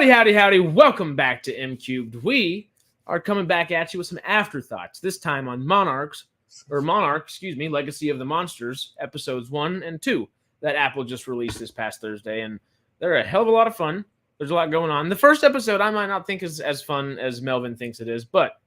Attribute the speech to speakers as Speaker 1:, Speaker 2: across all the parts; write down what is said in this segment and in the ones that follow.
Speaker 1: Howdy, howdy, howdy. Welcome back to MCubed. We are coming back at you with some afterthoughts, this time on Monarch, Legacy of the Monsters, episodes 1 and 2 that Apple just released this past Thursday, and they're a hell of a lot of fun. There's a lot going on. The first episode I might not think is as fun as Melvin thinks it is, but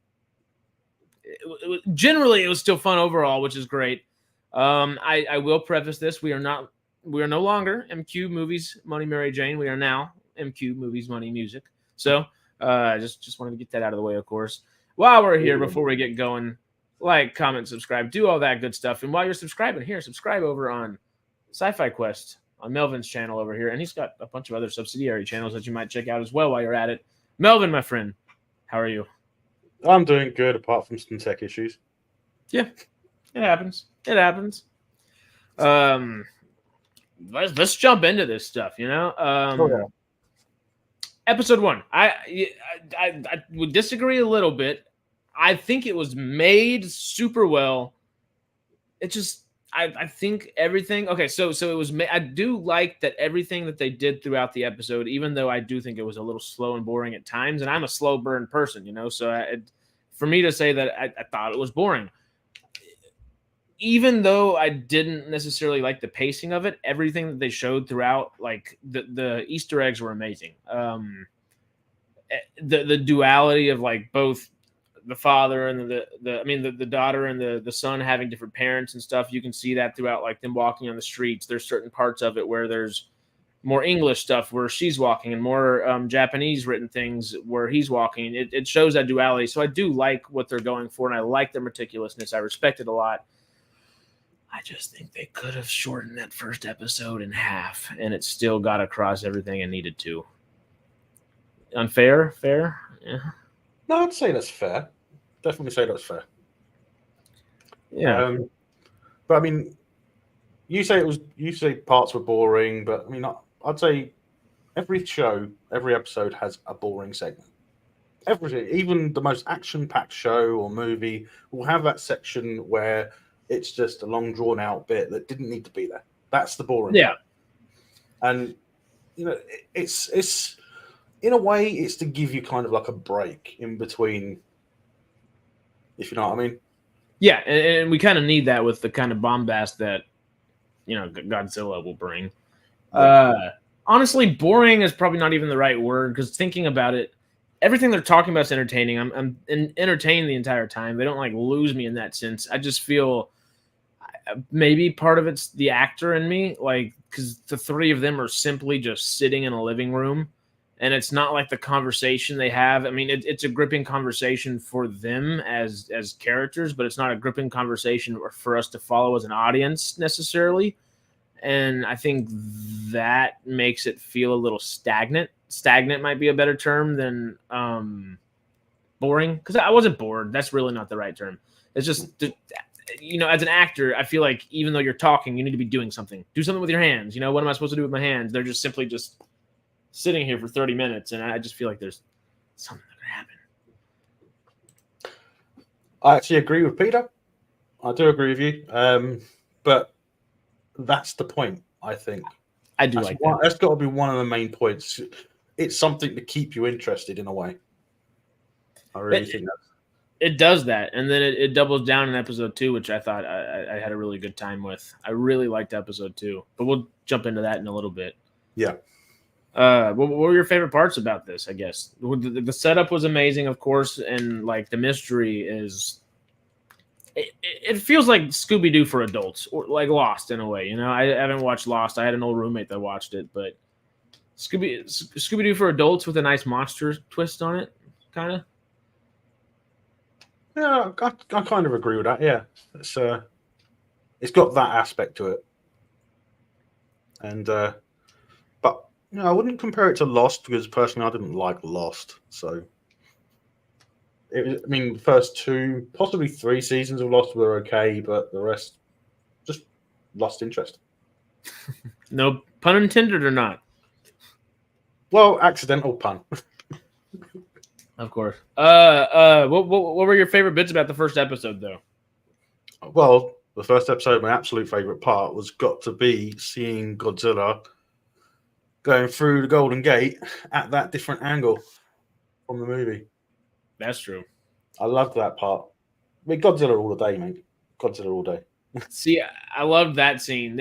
Speaker 1: generally it was still fun overall, which is great. I will preface this. We are no longer MCubed Movies, Money, Mary Jane. We are now MCubed Movies, Money, Music. So just wanted to get that out of the way, of course. While we're here, before we get going, like, comment, subscribe, do all that good stuff. And while you're subscribing here, subscribe over on Sci-Fi Quest on Melvin's channel over here. And he's got a bunch of other subsidiary channels that you might check out as well while you're at it. Melvin, my friend, how are you?
Speaker 2: I'm doing good, apart from some tech issues.
Speaker 1: Yeah, it happens. It happens. Let's jump into this stuff, you know? Episode 1. I would disagree a little bit. I think it was made super well. It just, I think everything. Okay, so it was. I do like that everything that they did throughout the episode, even though I do think it was a little slow and boring at times, and I'm a slow burn person, you know. So for me to say that I thought it was boring, even though I didn't necessarily like the pacing of it, everything that they showed throughout, like the Easter eggs were amazing. The duality of like both the father and the daughter and the son having different parents and stuff. You can see that throughout, like them walking on the streets. There's certain parts of it where there's more English stuff where she's walking and more Japanese written things where he's walking. It shows that duality. So I do like what they're going for, and I like their meticulousness. I respect it a lot. I just think they could have shortened that first episode in half, and it still got across everything it needed to. Unfair? Fair? Yeah.
Speaker 2: No, I'd say that's fair. Definitely say that's fair.
Speaker 1: Yeah.
Speaker 2: But I mean, you say parts were boring, but I mean, I'd say every episode has a boring segment. Everything, even the most action-packed show or movie, will have that section where it's just a long, drawn-out bit that didn't need to be there. That's the boring
Speaker 1: Yeah.
Speaker 2: part. And, you know, it's in a way, it's to give you kind of like a break in between, if you know what I mean.
Speaker 1: Yeah, and we kind of need that with the kind of bombast that, you know, Godzilla will bring. Honestly, boring is probably not even the right word, because thinking about it, everything they're talking about is entertaining. I'm entertained the entire time. They don't like lose me in that sense. I just feel maybe part of it's the actor in me, like, because the three of them are simply just sitting in a living room, and it's not like the conversation they have. I mean, it's a gripping conversation for them as characters, but it's not a gripping conversation for us to follow as an audience necessarily. And I think that makes it feel a little stagnant. Stagnant might be a better term than boring, because I wasn't bored. That's really not the right term. It's just, you know, as an actor, I feel like even though you're talking, you need to be doing something. Do something with your hands. You know, what am I supposed to do with my hands? They're just simply just sitting here for 30 minutes, and I just feel like there's something that could happen.
Speaker 2: I actually agree with Peter. I do agree with you. But that's the point, I think.
Speaker 1: I do like that.
Speaker 2: That's got to be one of the main points. It's something to keep you interested in a way. I really think that.
Speaker 1: It does that, and then it doubles down in episode 2, which I thought I had a really good time with. I really liked episode 2, but we'll jump into that in a little bit.
Speaker 2: Yeah.
Speaker 1: What were your favorite parts about this? I guess the setup was amazing, of course, and like the mystery is. It feels like Scooby-Doo for adults, or like Lost in a way. You know, I haven't watched Lost. I had an old roommate that watched it, but Scooby-Doo for adults with a nice monster twist on it, kind of.
Speaker 2: Yeah, I kind of agree with that. Yeah, it's got that aspect to it, and but you know, I wouldn't compare it to Lost, because personally, I didn't like Lost. So, I mean, the first 2, possibly 3 seasons of Lost were okay, but the rest just lost interest.
Speaker 1: No pun intended or not?
Speaker 2: Well, accidental pun.
Speaker 1: Of course. What were your favorite bits about the first episode, though?
Speaker 2: Well, the first episode, my absolute favorite part was got to be seeing Godzilla going through the Golden Gate at that different angle from the movie.
Speaker 1: That's true.
Speaker 2: I loved that part. I mean, Godzilla all day, mate. Godzilla all day.
Speaker 1: See, I loved that scene.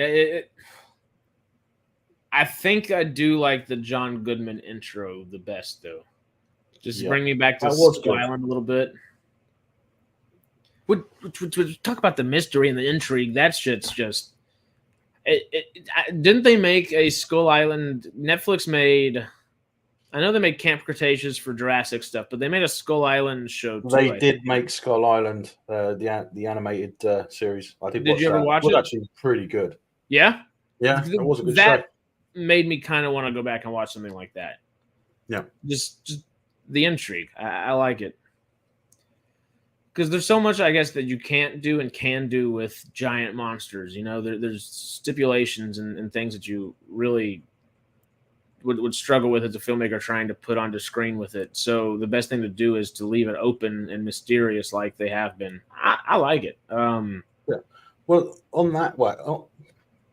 Speaker 1: I think I do like the John Goodman intro the best, though. Just
Speaker 2: Yeah.
Speaker 1: bring me back to
Speaker 2: That was
Speaker 1: Skull
Speaker 2: good.
Speaker 1: Island a little bit. Would talk about the mystery and the intrigue. That shit's just. Didn't they make a Skull Island? Netflix made. I know they made Camp Cretaceous for Jurassic stuff, but they made a Skull Island show too.
Speaker 2: They did make Skull Island, the animated series. I did.
Speaker 1: Did you ever watch it?
Speaker 2: It was actually pretty good.
Speaker 1: Yeah,
Speaker 2: Yeah, it was a good
Speaker 1: that
Speaker 2: show.
Speaker 1: made me kind of want to go back and watch something like that.
Speaker 2: Yeah,
Speaker 1: just the intrigue. I like it because there's so much, I guess, that you can't do and can do with giant monsters. You know, there's stipulations and things that you really would struggle with as a filmmaker trying to put onto screen with it. So the best thing to do is to leave it open and mysterious like they have been. I like it.
Speaker 2: Yeah. Well, on that way,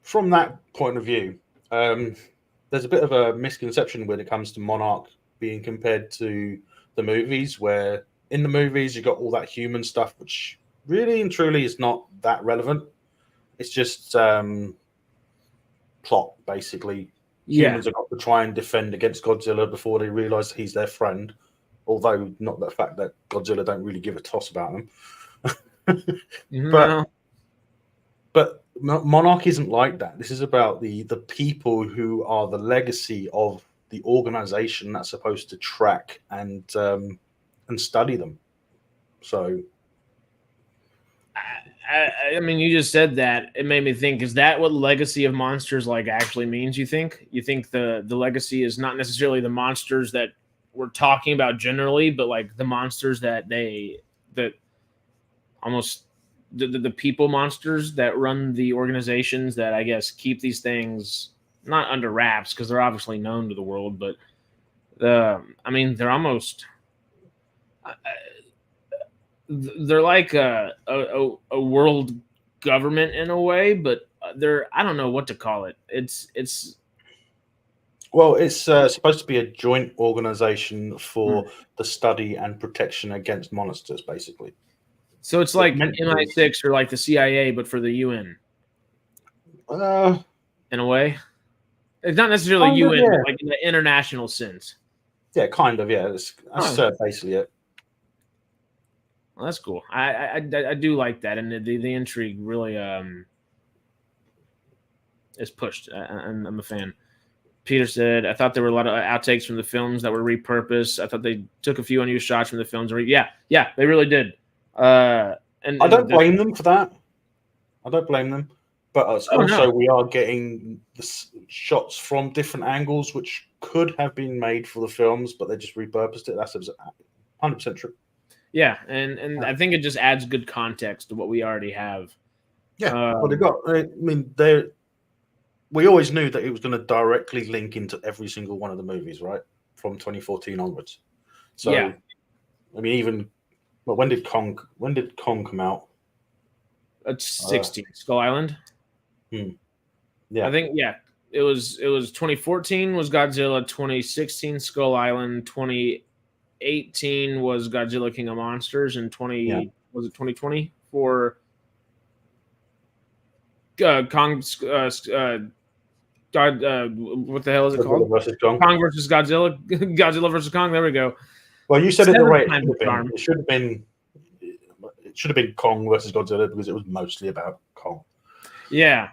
Speaker 2: from that point of view, there's a bit of a misconception when it comes to Monarch being compared to the movies, where in the movies you got all that human stuff, which really and truly is not that relevant. It's just plot, basically. Humans have got to try and defend against Godzilla before they realise he's their friend. Although not the fact that Godzilla don't really give a toss about them. But Monarch isn't like that. This is about the people who are the legacy of the organization that's supposed to track and study them. So,
Speaker 1: I mean, you just said that. It made me think, is that what legacy of monsters like actually means, you think? You think the legacy is not necessarily the monsters that we're talking about generally, but like the monsters that almost the people monsters that run the organizations that I guess keep these things not under wraps because they're obviously known to the world, but I mean, they're almost they're like a world government in a way, but I don't know what to call it. It's
Speaker 2: supposed to be a joint organization for the study and protection against monsters, basically.
Speaker 1: So it's like MI6 or like the CIA, but for the UN. In a way, it's not necessarily UN, but like in the international sense.
Speaker 2: Yeah, kind of. Yeah, that's basically it.
Speaker 1: Well, that's cool. I do like that, and the intrigue really is pushed. I'm a fan. Peter said, I thought there were a lot of outtakes from the films that were repurposed. I thought they took a few unused shots from the films. Yeah, they really did. And
Speaker 2: I don't blame them for that. I don't blame them. But we are getting the shots from different angles, which could have been made for the films, but they just repurposed it. That's 100% true.
Speaker 1: Yeah, and I think it just adds good context to what we already have.
Speaker 2: Yeah, well, they got. I mean, we always knew that it was going to directly link into every single one of the movies, right, from 2014 onwards. So, yeah. I mean, when did Kong come out?
Speaker 1: It's 16 Skull Island.
Speaker 2: Yeah,
Speaker 1: I think it was 2014 was Godzilla, 2016 Skull Island, 2018 was Godzilla King of Monsters, and was it 2020 for Kong? What the hell is it called? Kong versus Godzilla. Godzilla versus Kong. There we go.
Speaker 2: Well, you said it the right. It should have been. It should have been Kong versus Godzilla because it was mostly about Kong.
Speaker 1: Yeah.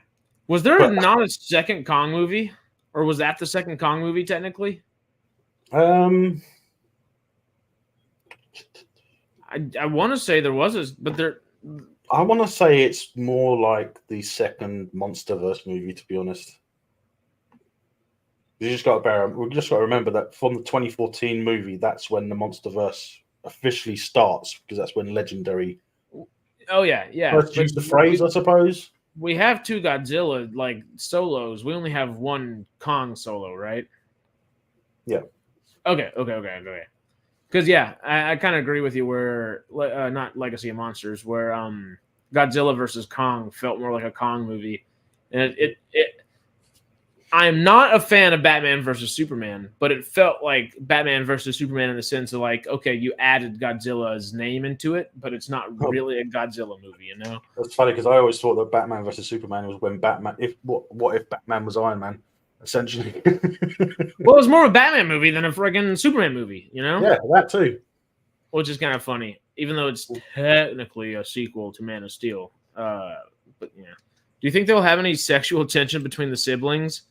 Speaker 1: Was there not a second Kong movie, or was that the second Kong movie technically?
Speaker 2: I
Speaker 1: want to say there was but there.
Speaker 2: I want to say it's more like the second MonsterVerse movie, to be honest. We just got to remember that from the 2014 movie, that's when the MonsterVerse officially starts, because that's when Legendary.
Speaker 1: Oh yeah.
Speaker 2: First use the phrase, I suppose.
Speaker 1: We have two Godzilla like solos. We only have one Kong solo, right?
Speaker 2: Yeah.
Speaker 1: Okay. Because I kind of agree with you. Where not Legacy of Monsters, where Godzilla versus Kong felt more like a Kong movie, and it I'm not a fan of Batman versus Superman, but it felt like Batman versus Superman in the sense of like, okay, you added Godzilla's name into it, but it's not really a Godzilla movie, you know?
Speaker 2: That's funny because I always thought that Batman versus Superman was when Batman. What if Batman was Iron Man? Essentially.
Speaker 1: Well, it's more of a Batman movie than a friggin' Superman movie, you know?
Speaker 2: Yeah, that too.
Speaker 1: Which is kind of funny, even though it's technically a sequel to Man of Steel. But yeah, do you think they'll have any sexual tension between the siblings?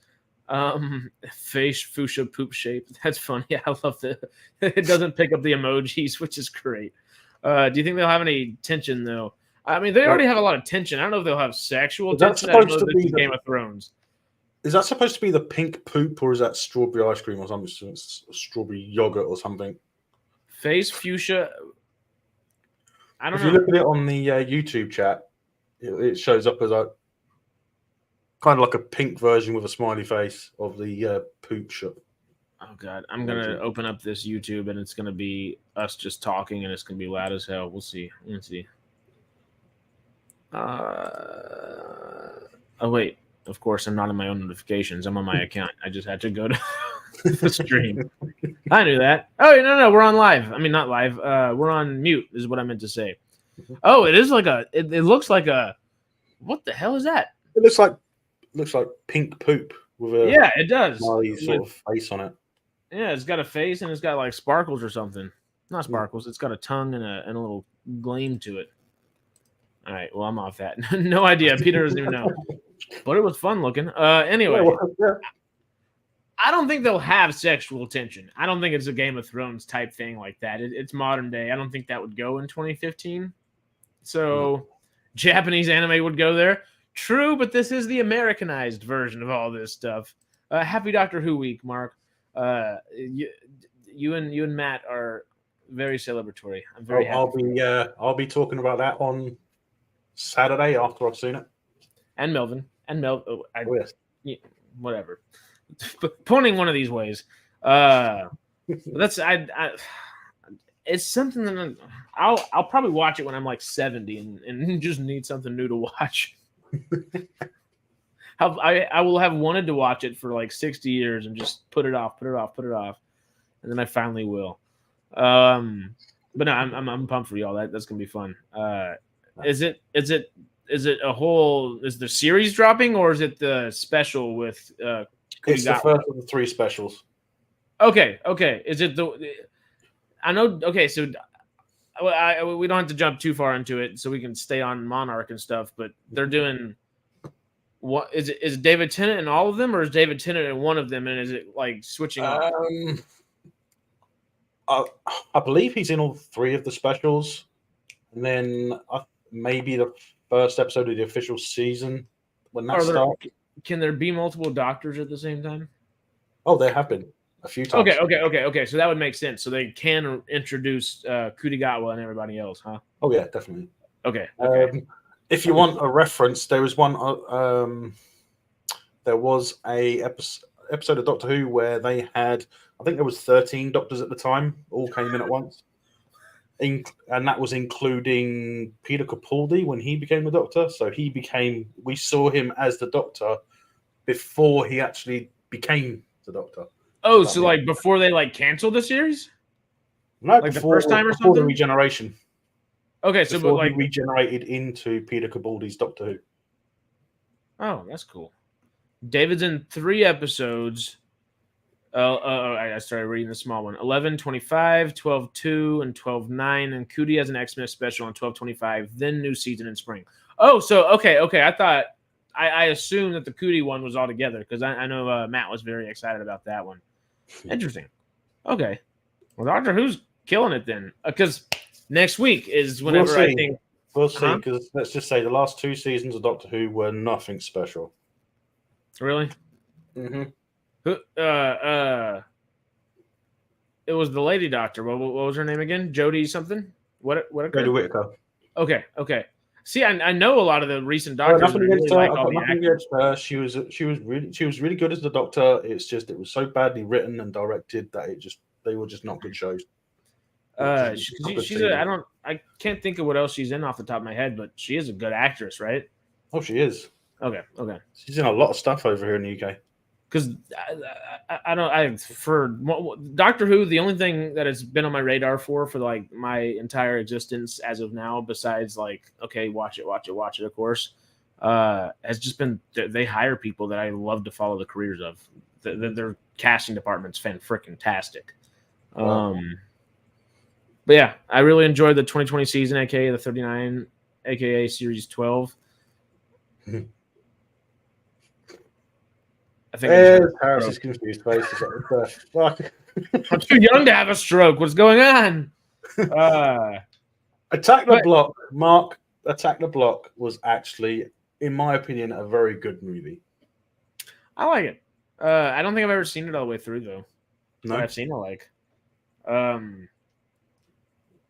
Speaker 1: Face fuchsia poop shape. That's funny. I love that. It doesn't pick up the emojis, which is great. Do you think they'll have any tension though? I mean, they already have a lot of tension. I don't know if they'll have sexual tension. I don't know if it's Game of Thrones.
Speaker 2: Is that supposed to be the pink poop, or is that strawberry ice cream or something? Strawberry yogurt or something?
Speaker 1: Face fuchsia. I don't know.
Speaker 2: If you look at it on the YouTube chat, it shows up as a kind of like a pink version with a smiley face of the poop shop.
Speaker 1: Oh god, I'm gonna open up this YouTube and it's gonna be us just talking and it's gonna be loud as hell. We'll see. Let's see. Oh wait, of course I'm not in my own notifications. I'm on my account. I just had to go to the stream. I knew that. Oh no, we're on live. I mean not live. We're on mute is what I meant to say. Oh, it is like it looks like a what the hell is that?
Speaker 2: It looks like pink poop with a
Speaker 1: it does.
Speaker 2: Smiley sort of face on it.
Speaker 1: Yeah, it's got a face and it's got like sparkles or something. Not sparkles. It's got a tongue and a little gleam to it. All right. Well, I'm off that. No idea. Peter doesn't even know. But it was fun looking. Anyway, I don't think they'll have sexual tension. I don't think it's a Game of Thrones type thing like that. It's modern day. I don't think that would go in 2015. So Japanese anime would go there. True, but this is the Americanized version of all this stuff. Happy Doctor Who week, Mark. You and Matt are very celebratory. I'm very happy.
Speaker 2: I'll be talking about that on Saturday after I've seen it.
Speaker 1: And Melvin
Speaker 2: Yes.
Speaker 1: Whatever. Pointing one of these ways. That's it's something that I'll probably watch it when I'm like 70 and just need something new to watch. I will have wanted to watch it for like 60 years and just put it off, and then I finally will. But no, I'm pumped for y'all. That's gonna be fun. Is it a whole? Is the series dropping or is it the special with?
Speaker 2: It's the first of the 3 specials.
Speaker 1: Okay. Is it the? I know. Okay, so we don't have to jump too far into it, so we can stay on Monarch and stuff. But they're doing. What is it? Is David Tennant in all of them, or is David Tennant in one of them? And is it like switching up?
Speaker 2: I believe he's in all 3 of the specials, and then maybe the first episode of the official season when that starts.
Speaker 1: Can there be multiple doctors at the same time?
Speaker 2: Oh, there have been a few times.
Speaker 1: Okay. So that would make sense. So they can introduce Kutigawa and everybody else, huh?
Speaker 2: Oh yeah, definitely.
Speaker 1: Okay.
Speaker 2: If you want a reference, there was one. There was a episode of Doctor Who where they had, I think there was 13 doctors at the time, all came in at once, and that was including Peter Capaldi when he became the Doctor. So we saw him as the Doctor before he actually became the Doctor.
Speaker 1: Oh, so like before they like canceled the series?
Speaker 2: No,
Speaker 1: like the first time or something.
Speaker 2: The regeneration.
Speaker 1: Okay, so but like
Speaker 2: he regenerated into Peter Capaldi's Doctor Who.
Speaker 1: Oh, that's cool. David's in 3 episodes. I started reading the small one. 11/25, 12/2, and 12/9. And Cootie has an Xmas special on 12/25. Then new season in spring. Oh, so okay. I thought I assumed that the Cootie one was all together because I know Matt was very excited about that one. Interesting. Okay. Well, Doctor Who's killing it then because next week is whenever I think
Speaker 2: we'll see. Because let's just say the last 2 seasons of Doctor Who were nothing special.
Speaker 1: Really?
Speaker 2: Mm-hmm.
Speaker 1: It was the lady doctor. What was her name again? Jodie something? What?
Speaker 2: Jodie Whittaker.
Speaker 1: Okay. See, I know a lot of the recent doctors.
Speaker 2: She was really good as the Doctor. It's just it was so badly written and directed that they were just not good shows.
Speaker 1: I can't think of what else she's in off the top of my head, but she is a good actress, right?
Speaker 2: Oh, she is.
Speaker 1: Okay.
Speaker 2: She's in a lot of stuff over here in the UK.
Speaker 1: because I don't for Doctor Who, the only thing that has been on my radar for like my entire existence as of now, besides like okay, watch it, of course, has just been they hire people that I love to follow the careers of. Their casting department's fan-freaking-tastic.
Speaker 2: Wow.
Speaker 1: But yeah, I really enjoyed the 2020 season, aka the 39, aka Series 12.
Speaker 2: I think Harris is confused faces.
Speaker 1: I'm too young to have a stroke. What's going on?
Speaker 2: Attack the Block, Mark. Attack the Block was actually, in my opinion, a very good movie.
Speaker 1: I like it. I don't think I've ever seen it all the way through though.
Speaker 2: No,
Speaker 1: but I've seen it like.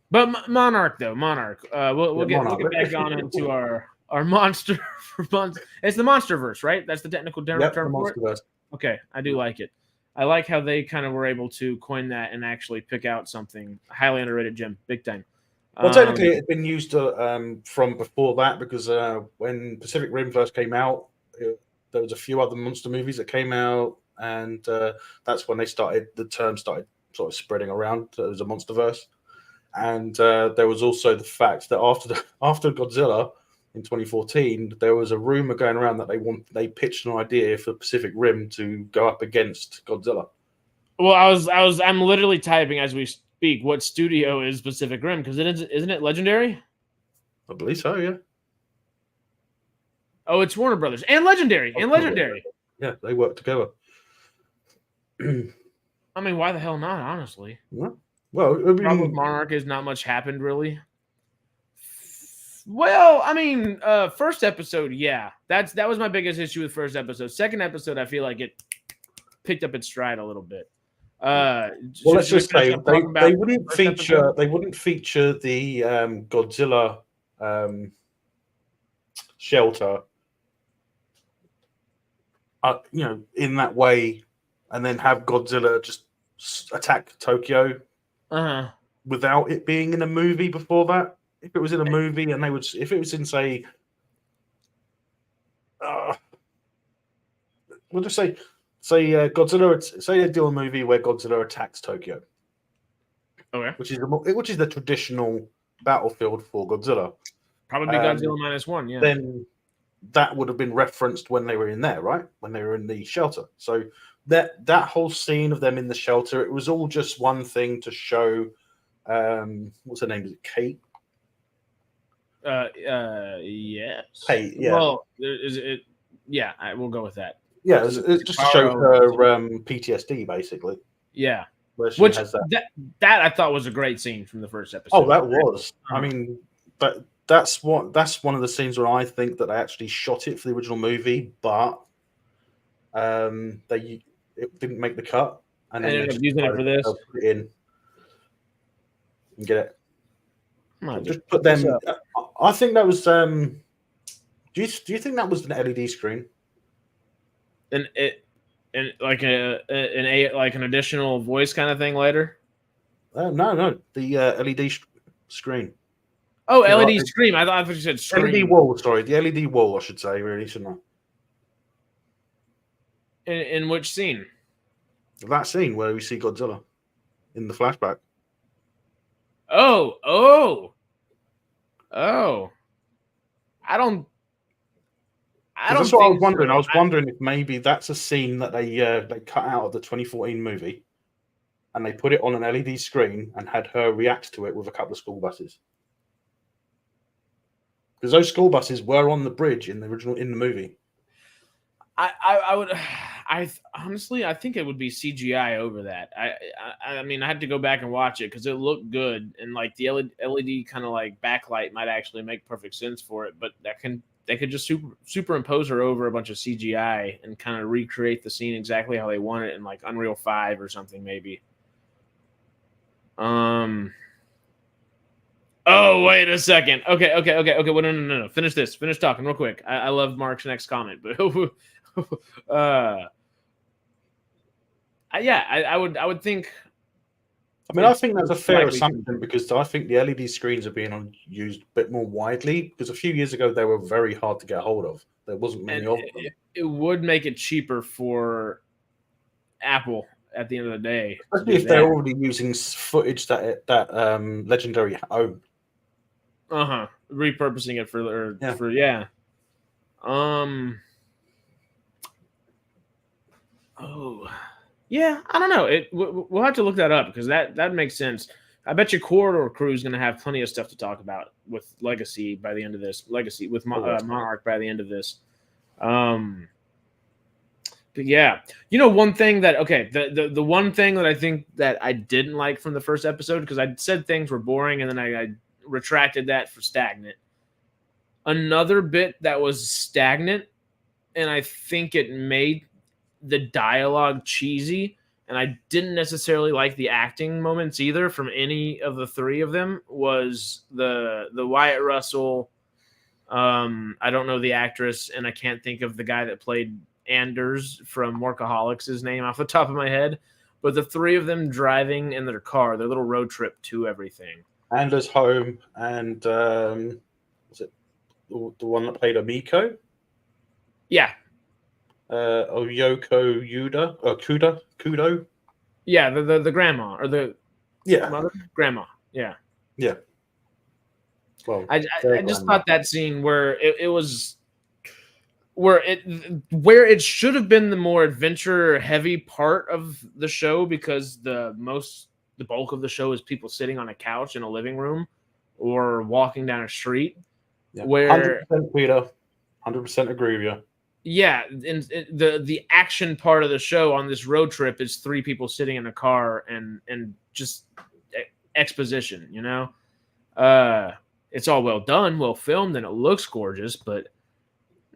Speaker 1: But Monarch though, Monarch. We'll get back on into our monster. It's the MonsterVerse, right? That's the technical term for it. Okay, I do like it. I like how they kind of were able to coin that and actually pick out something highly underrated gem, big time.
Speaker 2: Well, technically, it had been used from before that because when Pacific Rim first came out, there was a few other monster movies that came out, and that's when the term started sort of spreading around. There was a MonsterVerse, and there was also the fact that after Godzilla in 2014, there was a rumor going around that they pitched an idea for Pacific Rim to go up against Godzilla.
Speaker 1: Well, I'm literally typing as we speak. What studio is Pacific Rim? Because isn't it Legendary?
Speaker 2: I believe so. Yeah.
Speaker 1: Oh, it's Warner Brothers and Legendary
Speaker 2: Yeah, they work together.
Speaker 1: I mean, why the hell not? Honestly.
Speaker 2: Yeah. Well,
Speaker 1: with Monarch is not much happened really. Well, I mean, first episode, yeah, that was my biggest issue with first episode. Second episode, I feel like it picked up its stride a little bit.
Speaker 2: Well, let's just say they wouldn't feature the Godzilla shelter, in that way, and then have Godzilla just attack Tokyo without it being in a movie before that. If it was in a movie and if it was in, say, we'll just say Godzilla, say they do a movie where Godzilla attacks Tokyo.
Speaker 1: Okay.
Speaker 2: Which is the traditional battlefield for Godzilla.
Speaker 1: Probably Godzilla -1, yeah.
Speaker 2: Then that would have been referenced when they were in there, right? When they were in the shelter. So that whole scene of them in the shelter, it was all just one thing to show. What's her name? Is it Kate?
Speaker 1: Yes.
Speaker 2: Kate, yeah.
Speaker 1: Well, is it? Yeah, we'll go with that.
Speaker 2: Yeah, it's just to show her PTSD, basically.
Speaker 1: Yeah.
Speaker 2: Which has
Speaker 1: that I thought was a great scene from the first episode.
Speaker 2: Oh, that was. I mean, that's one of the scenes where I think that they actually shot it for the original movie, but it didn't make the cut, and then
Speaker 1: ended up using it for this.
Speaker 2: Put it in and get it.
Speaker 1: Just
Speaker 2: put them. I think that was. Do you think that was an LED screen?
Speaker 1: And like an additional voice kind of thing later.
Speaker 2: No, the LED screen.
Speaker 1: Oh, LED screen. I thought you said screen.
Speaker 2: LED wall. Sorry, the LED wall. I should say, really, shouldn't
Speaker 1: I? In which scene?
Speaker 2: That scene where we see Godzilla in the flashback.
Speaker 1: Oh.
Speaker 2: That's what I was wondering. I was wondering if maybe that's a scene that they cut out of the 2014 movie, and they put it on an LED screen and had her react to it with a couple of school buses. Because those school buses were on the bridge in the movie.
Speaker 1: I honestly think it would be CGI over that. I mean, I had to go back and watch it because it looked good, and like the LED kind of like backlight might actually make perfect sense for it. But they could just superimpose her over a bunch of CGI and kind of recreate the scene exactly how they want it in like Unreal 5 or something maybe. Oh, wait a second. Okay. Well, no. Finish this. Finish talking real quick. I love Mark's next comment, but I would think.
Speaker 2: I mean, I think that's a fair assumption because I think the LED screens are being used a bit more widely because a few years ago they were very hard to get hold of. There wasn't many of them.
Speaker 1: It would make it cheaper for Apple at the end of the day.
Speaker 2: Especially if they're already using footage that Legendary own.
Speaker 1: Repurposing it I don't know. We'll have to look that up because that makes sense. I bet your Corridor crew is going to have plenty of stuff to talk about with Legacy by the end of this. Legacy with Monarch by the end of this. But yeah, one thing that the one thing that I think that I didn't like from the first episode, because I said things were boring and then I retracted that for stagnant. Another bit that was stagnant, and I think it made the dialogue cheesy, and I didn't necessarily like the acting moments either from any of the three of them, was the Wyatt Russell. I don't know the actress, and I can't think of the guy that played Anders from Workaholics' name off the top of my head, but the three of them driving in their car, their little road trip to everything.
Speaker 2: Anders home, and was it the one that played Amiko?
Speaker 1: Yeah.
Speaker 2: Oyoko Yuda or Kudo?
Speaker 1: Yeah, the grandma or the mother? Grandma. Yeah.
Speaker 2: Yeah. Well,
Speaker 1: I just thought that scene where it was where it should have been the more adventure heavy part of the show, because the bulk of the show is people sitting on a couch in a living room or walking down a street.
Speaker 2: Yeah.
Speaker 1: Where
Speaker 2: 100% Peter, 100% agree with you.
Speaker 1: Yeah, and the action part of the show on this road trip is three people sitting in a car and just exposition. It's all well done, well filmed, and it looks gorgeous, but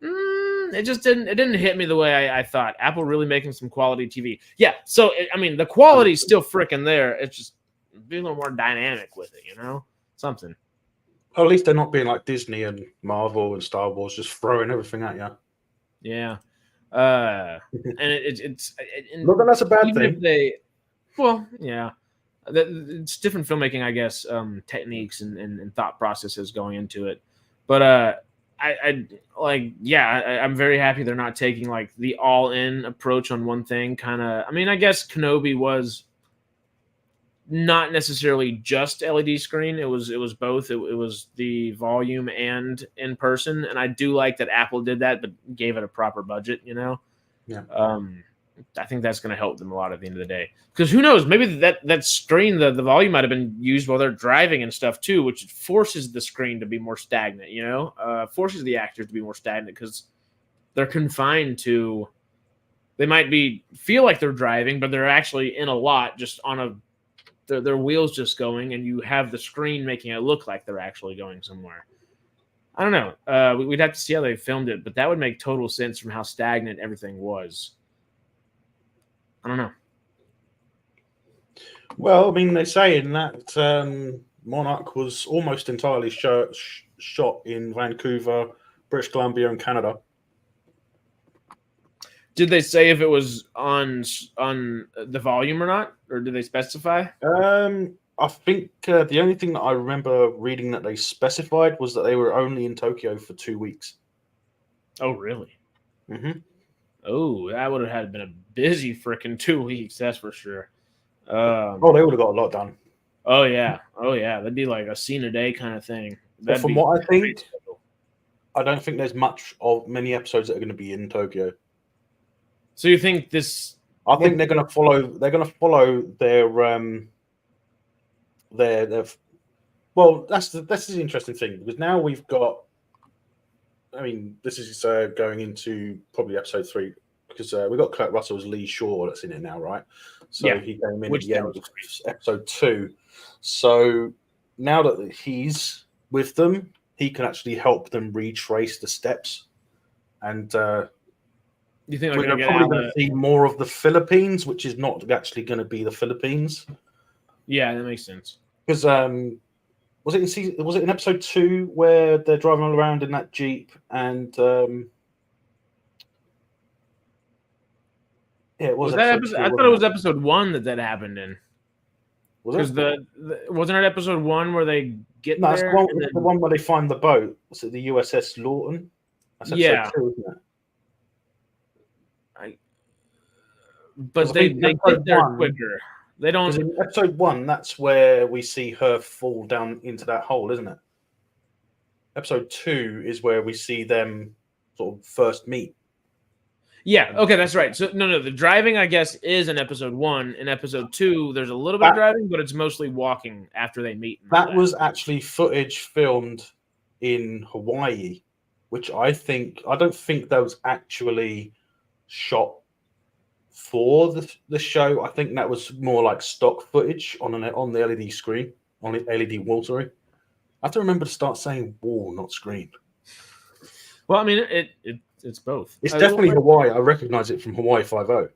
Speaker 1: it just didn't hit me the way I thought. Apple really making some quality TV. Yeah, so the quality's still freaking there. It's just be a little more dynamic with it, something.
Speaker 2: Well, at least they're not being like Disney and Marvel and Star Wars, just throwing everything at you.
Speaker 1: Yeah, and it's
Speaker 2: not that that's a bad thing.
Speaker 1: It's different filmmaking, I guess, techniques and thought processes going into it. But I'm very happy they're not taking like the all-in approach on one thing. I guess Kenobi was not necessarily just LED screen. It was both. It was the volume and in person. And I do like that Apple did that, but gave it a proper budget, Yeah. I think that's going to help them a lot at the end of the day. Because who knows? Maybe that screen, the volume might have been used while they're driving and stuff too, which forces the screen to be more stagnant, forces the actors to be more stagnant because they're confined to. They might feel like they're driving, but they're actually in a lot, just on their wheels just going, and you have the screen making it look like they're actually going somewhere. I don't know. We'd have to see how they filmed it, but that would make total sense from how stagnant everything was. I don't know.
Speaker 2: Well, they're saying that Monarch was almost entirely shot in Vancouver, British Columbia, and Canada.
Speaker 1: Did they say if it was on the volume or not, or did they specify?
Speaker 2: I think the only thing that I remember reading that they specified was that they were only in Tokyo for 2 weeks.
Speaker 1: Oh, really?
Speaker 2: Mm-hmm.
Speaker 1: Oh, that would have been a busy freaking 2 weeks, that's for sure.
Speaker 2: They would have got a lot done.
Speaker 1: Oh yeah, that'd be like a scene a day kind of thing.
Speaker 2: From what I think, I don't think there's many episodes that are going to be in Tokyo.
Speaker 1: So you think this?
Speaker 2: I think they're going to follow. They're going to follow their. Well, that's the interesting thing, because now we've got. This is going into probably episode 3, because we've got Kurt Russell's Lee Shaw that's in it now, right? So he came in at the end of episode 2. So now that he's with them, he can actually help them retrace the steps. And
Speaker 1: you think
Speaker 2: we're probably going to see more of the Philippines, which is not actually going to be the Philippines.
Speaker 1: Yeah, that makes sense.
Speaker 2: Because was it in episode 2 where they're driving all around in that Jeep and it was.
Speaker 1: I thought it was episode 1 that happened in. Because wasn't it episode 1 where they get there?
Speaker 2: It's the one where they find the boat. Was it the USS Lawton? That's episode 2, isn't it?
Speaker 1: but they get there quicker. They don't.
Speaker 2: In episode 1, that's where we see her fall down into that hole, isn't it? Episode 2 is where we see them sort of first meet.
Speaker 1: Yeah, okay, that's right. So no, the driving, I guess, is in episode 1. In episode 2, there's a little bit of driving, but it's mostly walking after they meet.
Speaker 2: That was actually footage filmed in Hawaii, which I don't think that was actually shot for the show. I think that was more like stock footage on the LED screen, on the LED wall. Sorry, I have to remember to start saying wall, not screen.
Speaker 1: Well, I mean, it's both.
Speaker 2: It's definitely Hawaii. I recognize it from Hawaii 5-0.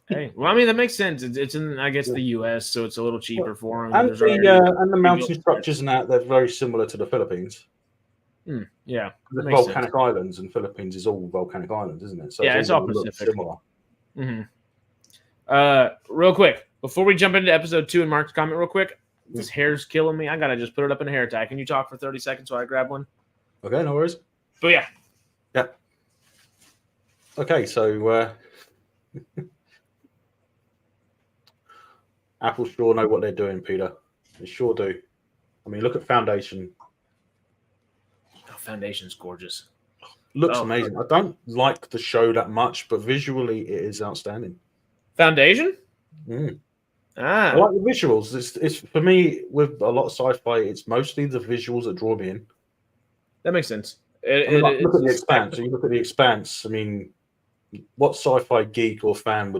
Speaker 1: Hey, well, I mean, that makes sense. It's in, I guess, the U.S., so it's a little cheaper for them.
Speaker 2: And the mountain structures and that, they're very similar to the Philippines.
Speaker 1: Yeah.
Speaker 2: The volcanic islands, and Philippines is all volcanic islands, isn't it? So
Speaker 1: yeah, it's all Pacific.
Speaker 2: Similar.
Speaker 1: Real quick, before we jump into episode 2 and Mark's comment real quick, this hair's killing me. I got to just put it up in a hair tie. Can you talk for 30 seconds while I grab one?
Speaker 2: Okay, no worries.
Speaker 1: But yeah.
Speaker 2: Yeah. Okay, so Apple sure know what they're doing, Peter. They sure do. I mean, look at Foundation.
Speaker 1: Oh, Foundation's gorgeous.
Speaker 2: Looks amazing. I don't like the show that much, but visually it is outstanding.
Speaker 1: Foundation?
Speaker 2: I like the visuals. It's for me, with a lot of sci-fi, it's mostly the visuals that draw me in.
Speaker 1: That makes sense.
Speaker 2: Look at The Expanse. You look at The Expanse. I mean, what sci-fi geek or fan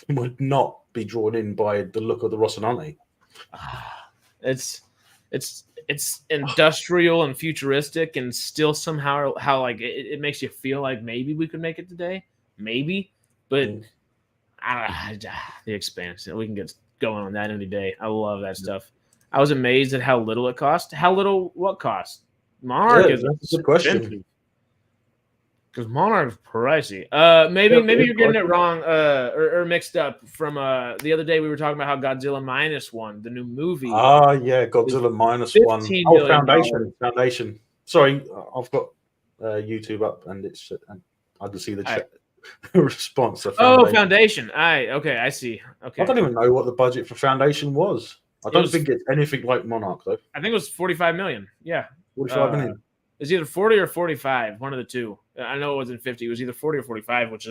Speaker 2: would not be drawn in by the look of the Rocinante?
Speaker 1: It's industrial and futuristic, and still somehow how like it makes you feel like maybe we could make it today, maybe. But The Expanse, we can get going on that any day. I love that stuff. I was amazed at how little it cost. How little what cost? Monarch is
Speaker 2: a good question.
Speaker 1: Because Monarch is pricey. Maybe you're getting it wrong or mixed up from the other day we were talking about how Godzilla -1, the new movie.
Speaker 2: Yeah, Godzilla -1. Oh, Foundation. Sorry, I've got YouTube up and it's I can see the chat response.
Speaker 1: Foundation. Okay, I see. Okay.
Speaker 2: I don't even know what the budget for Foundation was. I don't think it's anything like Monarch though.
Speaker 1: I think it was 45 million. Yeah.
Speaker 2: 45 million.
Speaker 1: It's either 40 or 45, one of the two. I know it wasn't 50. It was either 40 or 45, which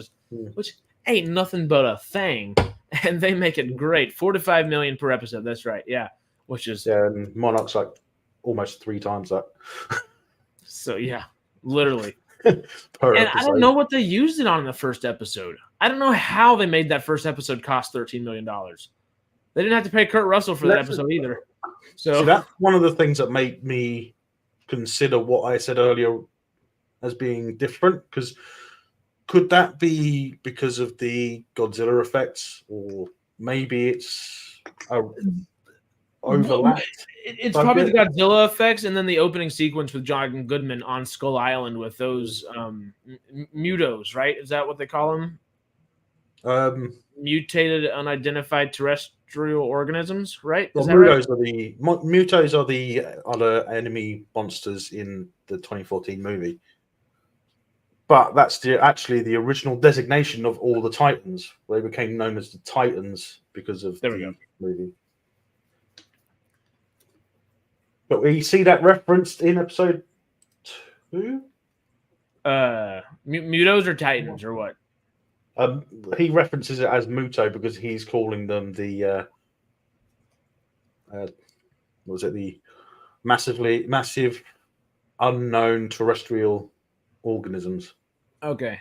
Speaker 1: ain't nothing but a thing. And they make it great. 45 million per episode. That's right. Yeah.
Speaker 2: And Monarch's like almost 3 times that.
Speaker 1: So yeah, literally. And I don't know what they used it on in the first episode. I don't know how they made that first episode cost $13 million. They didn't have to pay Kurt Russell for that episode either. So
Speaker 2: that's one of the things that made me consider what I said earlier as being different, because could that be because of the Godzilla effects, or maybe it's overlap?
Speaker 1: It's probably the Godzilla effects, and then the opening sequence with John Goodman on Skull Island with those mutos, right? Is that what they call them? Mutated, unidentified terrestrial organisms, right?
Speaker 2: Well, mutos are the other enemy monsters in the 2014 movie, but that's actually the original designation of all the Titans. They became known as the Titans because of the movie. But we see that referenced in episode 2.
Speaker 1: Mutos or Titans or what?
Speaker 2: He references it as Muto because he's calling them the the massive unknown terrestrial organisms.
Speaker 1: Okay.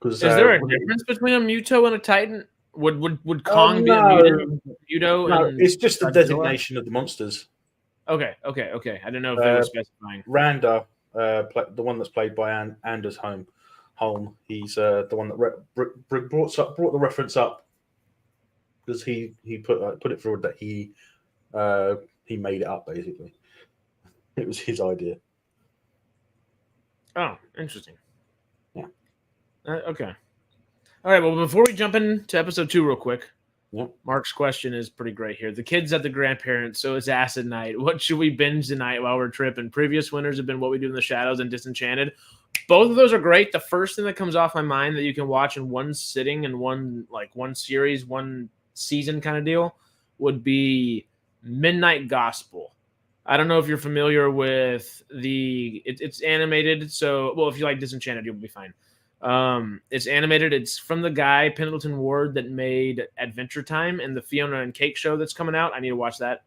Speaker 2: Is
Speaker 1: there a difference between a Muto and a Titan? Would Kong be a Muto?
Speaker 2: No, it's just the designation of the monsters.
Speaker 1: Okay. I didn't know if they were specifying.
Speaker 2: Randa, the one that's played by Anders Holm, he's the one that brought the reference up because he put it forward that he made it up basically. It was his idea.
Speaker 1: Oh, interesting.
Speaker 2: Yeah.
Speaker 1: Okay. All right. Well, before we jump into episode 2 real quick,
Speaker 2: Yep.
Speaker 1: Mark's question is pretty great here. The kids at the grandparents, so it's acid night. What should we binge tonight while we're tripping? Previous winners have been What We Do in the Shadows and Disenchanted. both of those are great. The first thing that comes off my mind that you can watch in one sitting and one series, one season kind of deal would be Midnight Gospel. I don't know if you're familiar with it's animated. So, well, if you like Disenchanted, you'll be fine. It's animated. It's from the guy Pendleton Ward that made Adventure Time and the Fiona and Cake show that's coming out. I need to watch that.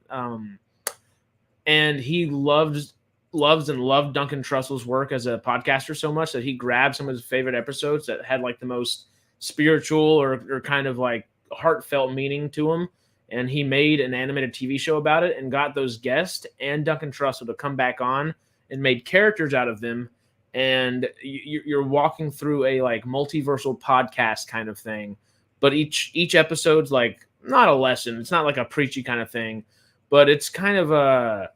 Speaker 1: And he loves and loved Duncan Trussell's work as a podcaster so much that he grabbed some of his favorite episodes that had like the most spiritual or kind of like heartfelt meaning to them. And he made an animated TV show about it and got those guests and Duncan Trussell to come back on and made characters out of them. And you're walking through a like multiversal podcast kind of thing. But each episode's like not a lesson. It's not like a preachy kind of thing, but it's kind of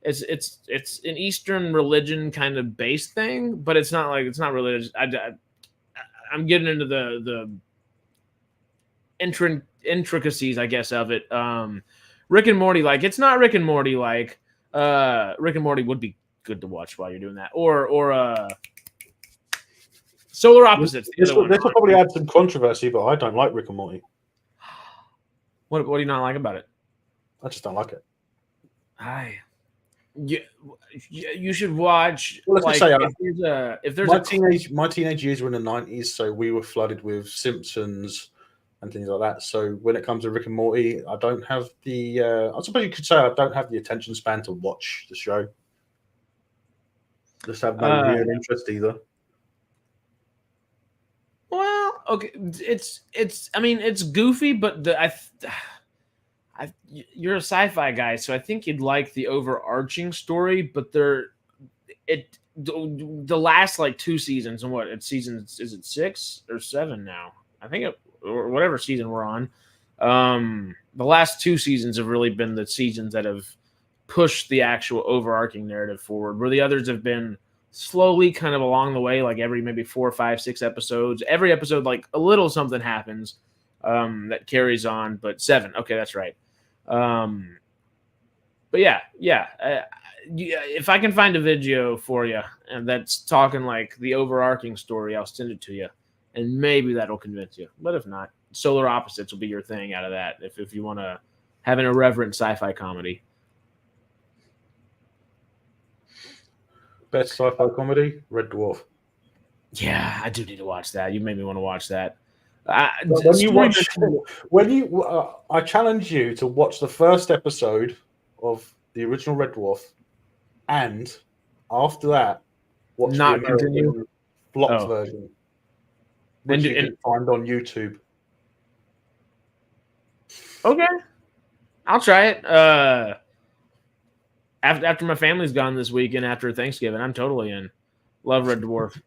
Speaker 1: it's an Eastern religion kind of based thing, but it's not religious. I'm getting into the intricacies, I guess, of it. Rick and Morty, like it's not Rick and Morty, like Rick and Morty would be good to watch while you're doing that, or Solar Opposites.
Speaker 2: This will probably add some controversy, but I don't like Rick and Morty.
Speaker 1: What do you not like about it?
Speaker 2: I just don't like it.
Speaker 1: You should watch.
Speaker 2: Well, let's say
Speaker 1: if there's
Speaker 2: my teenage years were in the 90s, so we were flooded with Simpsons and things like that. So when it comes to Rick and Morty, I don't have the. I suppose you could say I don't have the attention span to watch the show. Just have no real interest either.
Speaker 1: Well, okay, I mean, it's goofy, but you're a sci-fi guy, so I think you'd like the overarching story. But the last like 2 seasons and what it's seasons, is it 6 or 7 now? I think or whatever season we're on. The last 2 seasons have really been the seasons that have pushed the actual overarching narrative forward, where the others have been slowly kind of along the way, like every maybe 4, 5, 6 episodes. Every episode, like a little something happens that carries on, but 7. Okay, that's right. But yeah. If I can find a video for you and that's talking like the overarching story, I'll send it to you, and maybe that'll convince you. But if not, Solar Opposites will be your thing out of that. If you want to have an irreverent sci-fi comedy.
Speaker 2: Best sci-fi comedy, Red Dwarf.
Speaker 1: Yeah, I do need to watch that. You made me want to watch that.
Speaker 2: I challenge you to watch the first episode of the original Red Dwarf, and after that, watch
Speaker 1: not
Speaker 2: the
Speaker 1: continue
Speaker 2: blocked version, which you can find on YouTube.
Speaker 1: Okay, I'll try it. After my family's gone this weekend after Thanksgiving, I'm totally in. Love Red Dwarf.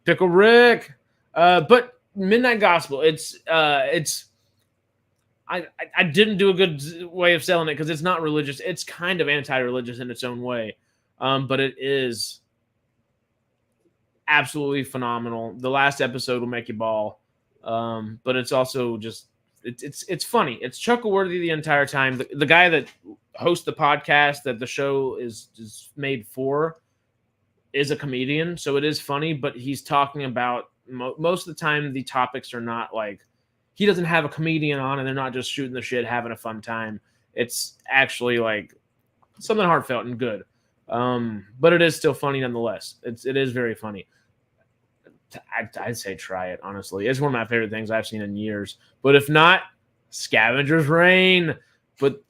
Speaker 1: Pickle Rick. But Midnight Gospel, I didn't do a good way of selling it because it's not religious. It's kind of anti-religious in its own way. But it is absolutely phenomenal. The last episode will make you bawl. But it's also just it's funny. It's chuckle-worthy the entire time. The guy that hosts the podcast that the show is made for is a comedian, so it is funny, but he's talking about most of the time the topics are not like he doesn't have a comedian on and they're not just shooting the shit, having a fun time. It's actually like something heartfelt and good. But it is still funny nonetheless. It is very funny. I'd say try it, honestly. It's one of my favorite things I've seen in years. But if not, Scavenger's Reign. But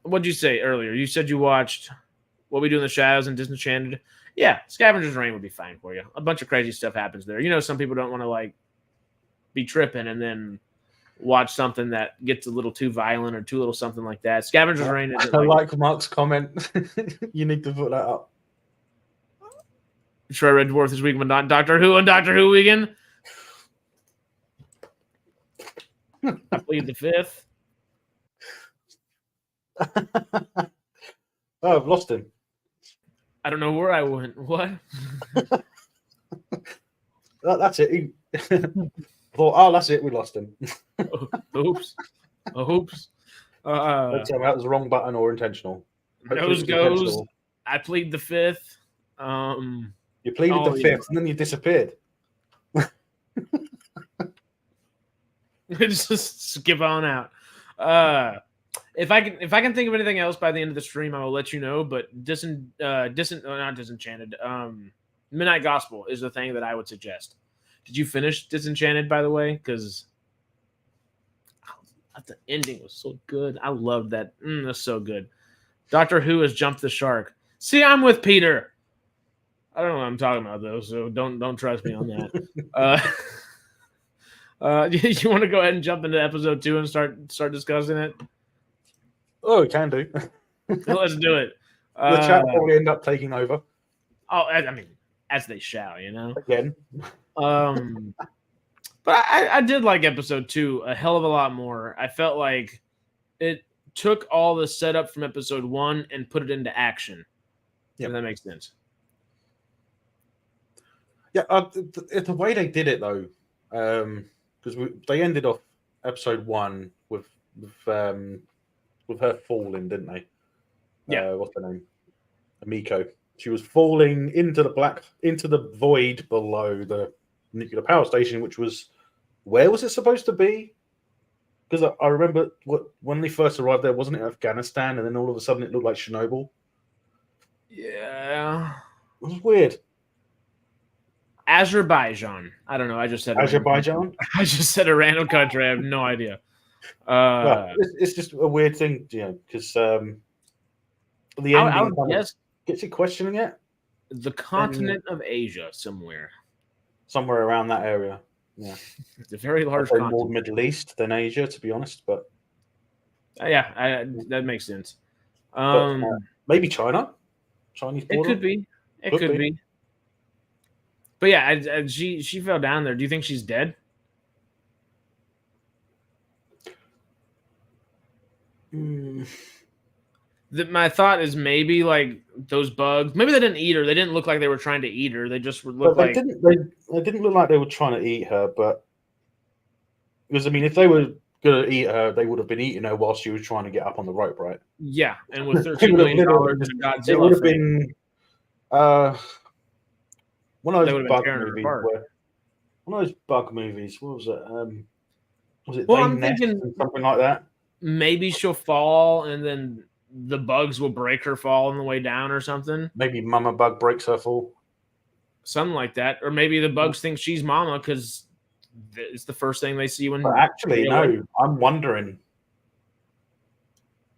Speaker 1: what'd you say earlier? You said you watched What We Do in the Shadows and Disenchanted. Yeah, Scavenger's Reign would be fine for you. A bunch of crazy stuff happens there. You know, some people don't want to like be tripping and then watch something that gets a little too violent or too little something like that. Scavenger's Reign is
Speaker 2: like Mark's comment. You need to put that up.
Speaker 1: Should I Red Dwarf this week with Doctor Who and Doctor Who weekend? I plead the 5th.
Speaker 2: Oh, I've lost him.
Speaker 1: I don't know where I went. What?
Speaker 2: That's it. Oh, that's it. We lost him.
Speaker 1: Oops. Oops.
Speaker 2: Don't tell me that was the wrong button or intentional.
Speaker 1: Nose goes. I plead the fifth.
Speaker 2: You pleaded the fifth, and then you disappeared.
Speaker 1: Just skip on out. If I can think of anything else by the end of the stream, I will let you know. But not Disenchanted. Midnight Gospel is the thing that I would suggest. Did you finish Disenchanted, by the way? Because the ending was so good. I loved that. That's so good. Doctor Who has jumped the shark. See, I'm with Peter. I don't know what I'm talking about though, so don't trust me on that. You want to go ahead and jump into episode 2 and start discussing it?
Speaker 2: Oh, we can do.
Speaker 1: Let's do it.
Speaker 2: The chat will probably end up taking over.
Speaker 1: Oh, I mean, as they shall,
Speaker 2: Again.
Speaker 1: But I did like episode 2 a hell of a lot more. I felt like it took all the setup from episode 1 and put it into action. Yep. If that makes sense.
Speaker 2: Yeah, the way they did it though, because they ended off episode 1 with her falling, didn't they?
Speaker 1: Yeah.
Speaker 2: What's her name? Amiko. She was falling into the void below the nuclear power station, which was, where was it supposed to be? Because I remember when they first arrived there, wasn't it Afghanistan? And then all of a sudden it looked like Chernobyl.
Speaker 1: Yeah.
Speaker 2: It was weird.
Speaker 1: Azerbaijan. I don't know. I just said
Speaker 2: Azerbaijan.
Speaker 1: I just said a random country. I have no idea.
Speaker 2: Well, it's just a weird thing, because the ending gets you questioning it.
Speaker 1: The continent of Asia, somewhere
Speaker 2: around that area. Yeah,
Speaker 1: it's a very large continent.
Speaker 2: More Middle East than Asia, to be honest. But
Speaker 1: that makes sense.
Speaker 2: Maybe China. Chinese border.
Speaker 1: It could be. But yeah, she fell down there. Do you think she's dead? My thought is maybe like those bugs. Maybe they didn't eat her. They didn't look like they were trying to eat her. They just looked like
Speaker 2: they didn't look like they were trying to eat her. But because I mean, if they were going to eat her, they would have been eating her while she was trying to get up on the rope, right?
Speaker 1: Yeah, and with $13 million in Godzilla,
Speaker 2: it would have been one of those bug movies. One of those bug movies. What was it? Was it? Well, I'm thinking something like that.
Speaker 1: Maybe she'll fall, and then the bugs will break her fall on the way down, or something.
Speaker 2: Maybe Mama Bug breaks her fall.
Speaker 1: Something like that, or maybe the bugs think she's Mama because it's the first thing they see when.
Speaker 2: But actually, no. I'm wondering,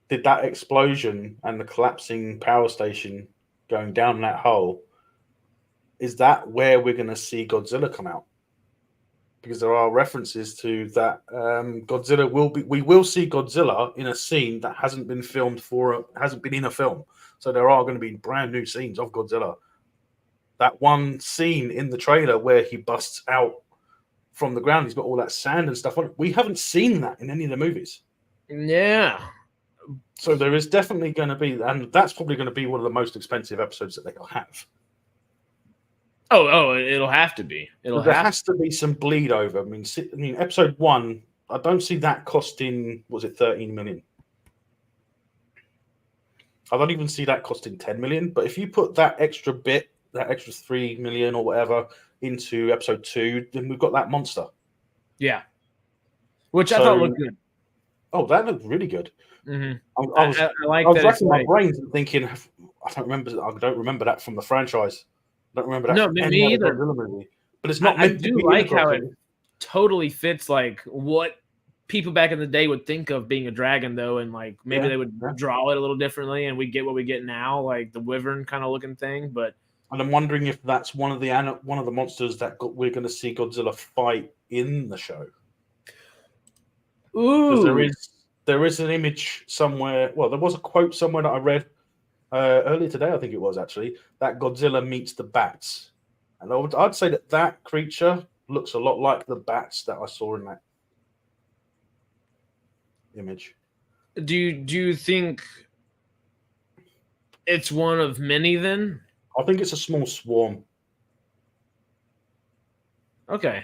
Speaker 2: did that explosion and the collapsing power station going down that hole? Is that where we're going to see Godzilla come out? Because there are references to that Godzilla we will see Godzilla in a scene that hasn't been filmed hasn't been in a film. So there are going to be brand new scenes of Godzilla. That one scene in the trailer where he busts out from the ground, he's got all that sand and stuff on it. We haven't seen that in any of the movies.
Speaker 1: Yeah.
Speaker 2: So there is definitely going to be, and that's probably going to be one of the most expensive episodes that they'll have.
Speaker 1: Oh, it'll have to be.
Speaker 2: There has to be some bleed over. I mean, episode 1, I don't see that costing, was it 13 million? I don't even see that costing 10 million. But if you put that extra bit, that extra 3 million or whatever, into episode 2, then we've got that monster.
Speaker 1: Yeah. Which I thought looked good.
Speaker 2: Oh, that looked really good.
Speaker 1: Mm-hmm.
Speaker 2: I was racking my brains and thinking, I don't remember that from the franchise. I don't remember that.
Speaker 1: No, me either.
Speaker 2: Movie. But it's not.
Speaker 1: I do like how it totally fits like what people back in the day would think of being a dragon, though, and like maybe they would draw it a little differently, and we get what we get now, like the wyvern kind of looking thing. But
Speaker 2: and I'm wondering if that's one of the monsters that we're going to see Godzilla fight in the show.
Speaker 1: Ooh,
Speaker 2: there is an image somewhere. Well, there was a quote somewhere that I read. Earlier today, I think it was actually, that Godzilla meets the bats. And I'd say that creature looks a lot like the bats that I saw in that image.
Speaker 1: Do you think it's one of many then?
Speaker 2: I think it's a small swarm.
Speaker 1: Okay.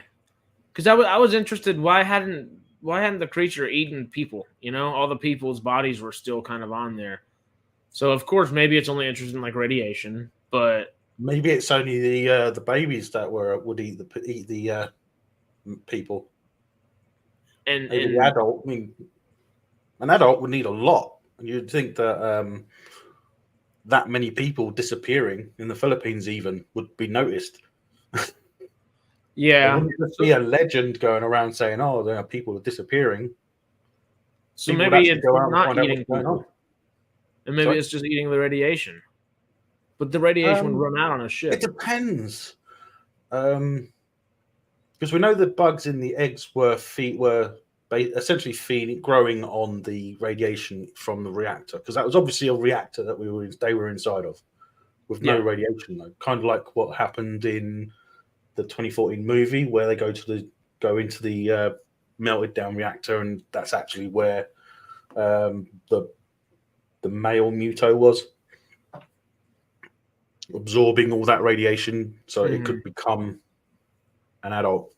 Speaker 1: Because I was interested, why hadn't the creature eaten people? All the people's bodies were still kind of on there. So of course, maybe it's only interested in like radiation, but
Speaker 2: maybe it's only the babies that would eat the people.
Speaker 1: and
Speaker 2: Maybe the adult. I mean, an adult would need a lot, and you'd think that that many people disappearing in the Philippines even would be noticed.
Speaker 1: yeah.
Speaker 2: There wouldn't just be a legend going around saying, "Oh, there are people disappearing."
Speaker 1: So
Speaker 2: People would
Speaker 1: maybe
Speaker 2: actually
Speaker 1: it's
Speaker 2: go out and
Speaker 1: not
Speaker 2: find out
Speaker 1: eating
Speaker 2: what's going on.
Speaker 1: people, and maybe
Speaker 2: Sorry?
Speaker 1: it's just eating the radiation. But the radiation would run out on a ship.
Speaker 2: It depends, because we know the bugs in the eggs were essentially growing on the radiation from the reactor, because that was obviously a reactor that they were inside of, with no radiation though. Kind of like what happened in the 2014 movie, where they go into the melted down reactor, and that's actually where the male Muto was absorbing all that radiation, so it could become an adult.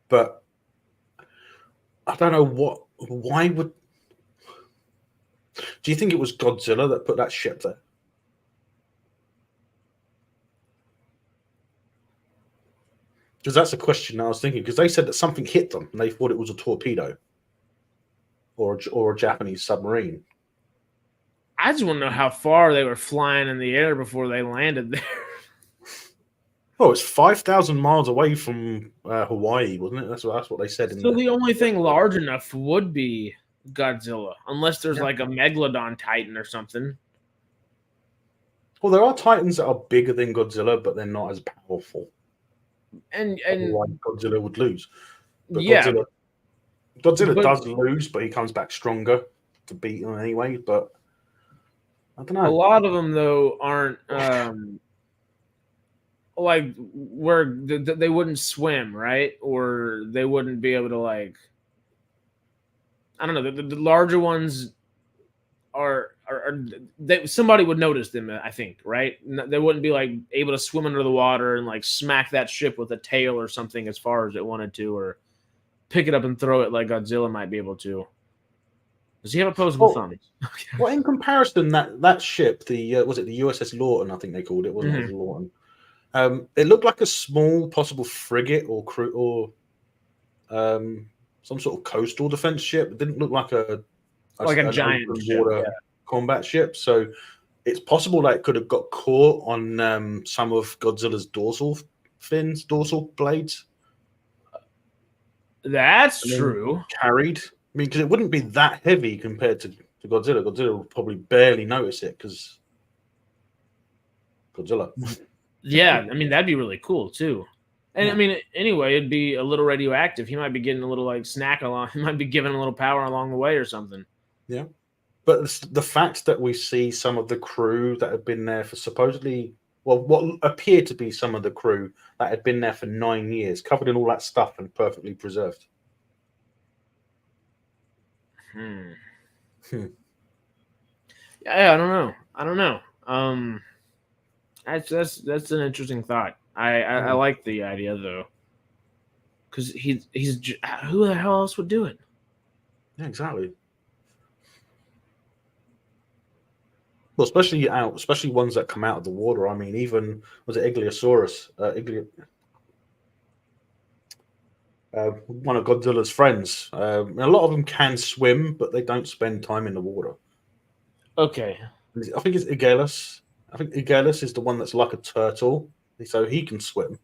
Speaker 2: But I don't know why would. Do you think it was Godzilla that put that ship there? Because that's a question I was thinking. Because they said that something hit them, and they thought it was a torpedo or a Japanese submarine.
Speaker 1: I just want to know how far they were flying in the air before they landed there.
Speaker 2: Oh, it's 5,000 miles away from Hawaii, wasn't it? That's what they said.
Speaker 1: So the only thing large enough would be Godzilla, unless there's like a megalodon titan or something.
Speaker 2: Well, there are titans that are bigger than Godzilla, but they're not as powerful.
Speaker 1: And
Speaker 2: otherwise Godzilla would lose. But
Speaker 1: yeah,
Speaker 2: Godzilla does lose, but he comes back stronger to beat him anyway. But I don't know.
Speaker 1: A lot of them though aren't like where they wouldn't swim, right? Or they wouldn't be able to like. I don't know. The larger ones are somebody would notice them. I think, right? They wouldn't be like able to swim under the water and like smack that ship with a tail or something as far as it wanted to, or pick it up and throw it like Godzilla might be able to. Does he have opposable thumbs?
Speaker 2: Well, in comparison, that ship, was it the USS Lawton? I think they called it, wasn't it? Lawton. It looked like a small possible frigate or crew or some sort of coastal defense ship. It didn't look like a
Speaker 1: giant
Speaker 2: water combat ship. So it's possible that it could have got caught on some of Godzilla's dorsal blades.
Speaker 1: That's true.
Speaker 2: Carried. I mean, because it wouldn't be that heavy compared to Godzilla. Godzilla would probably barely notice it because Godzilla.
Speaker 1: Yeah, I mean that'd be really cool too. And I mean, anyway, it'd be a little radioactive. He might be getting a little like snack along. He might be giving a little power along the way or something.
Speaker 2: Yeah, but the fact that we see some of the crew that had been there for supposedly, well, what appeared to be some of the crew that had been there for 9 years, covered in all that stuff and perfectly preserved.
Speaker 1: Yeah, I don't know. That's an interesting thought. I like the idea though, because he's who the hell else would do it?
Speaker 2: Yeah, exactly. Well, especially ones that come out of the water. I mean, even was it Igliosaurus? One of Godzilla's friends. A lot of them can swim, but they don't spend time in the water.
Speaker 1: Okay.
Speaker 2: I think it's Igalus. I think Igalus is the one that's like a turtle, so he can swim.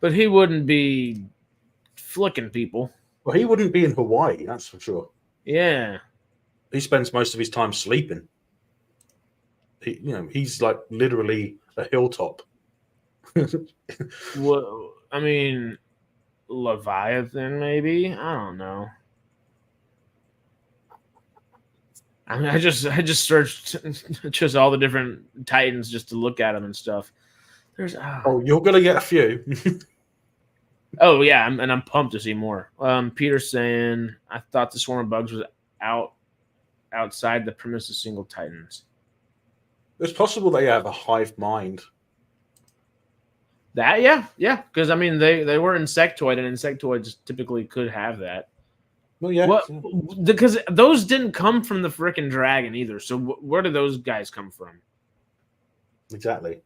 Speaker 1: But he wouldn't be flicking people.
Speaker 2: Well, he wouldn't be in Hawaii, that's for sure.
Speaker 1: Yeah.
Speaker 2: He spends most of his time sleeping. He's like literally a hilltop.
Speaker 1: Well, I mean, Leviathan, maybe? I don't know. I mean, I just searched just all the different Titans just to look at them and stuff.
Speaker 2: Oh, you're gonna get a few.
Speaker 1: Oh yeah, I'm pumped to see more. Peter's saying I thought the swarm of bugs was outside the premise of single Titans.
Speaker 2: It's possible they have a hive mind.
Speaker 1: That yeah, because I mean they were insectoid, and insectoids typically could have that.
Speaker 2: Well, yeah.
Speaker 1: What? Because those didn't come from the frickin' dragon either. So where do those guys come from?
Speaker 2: Exactly.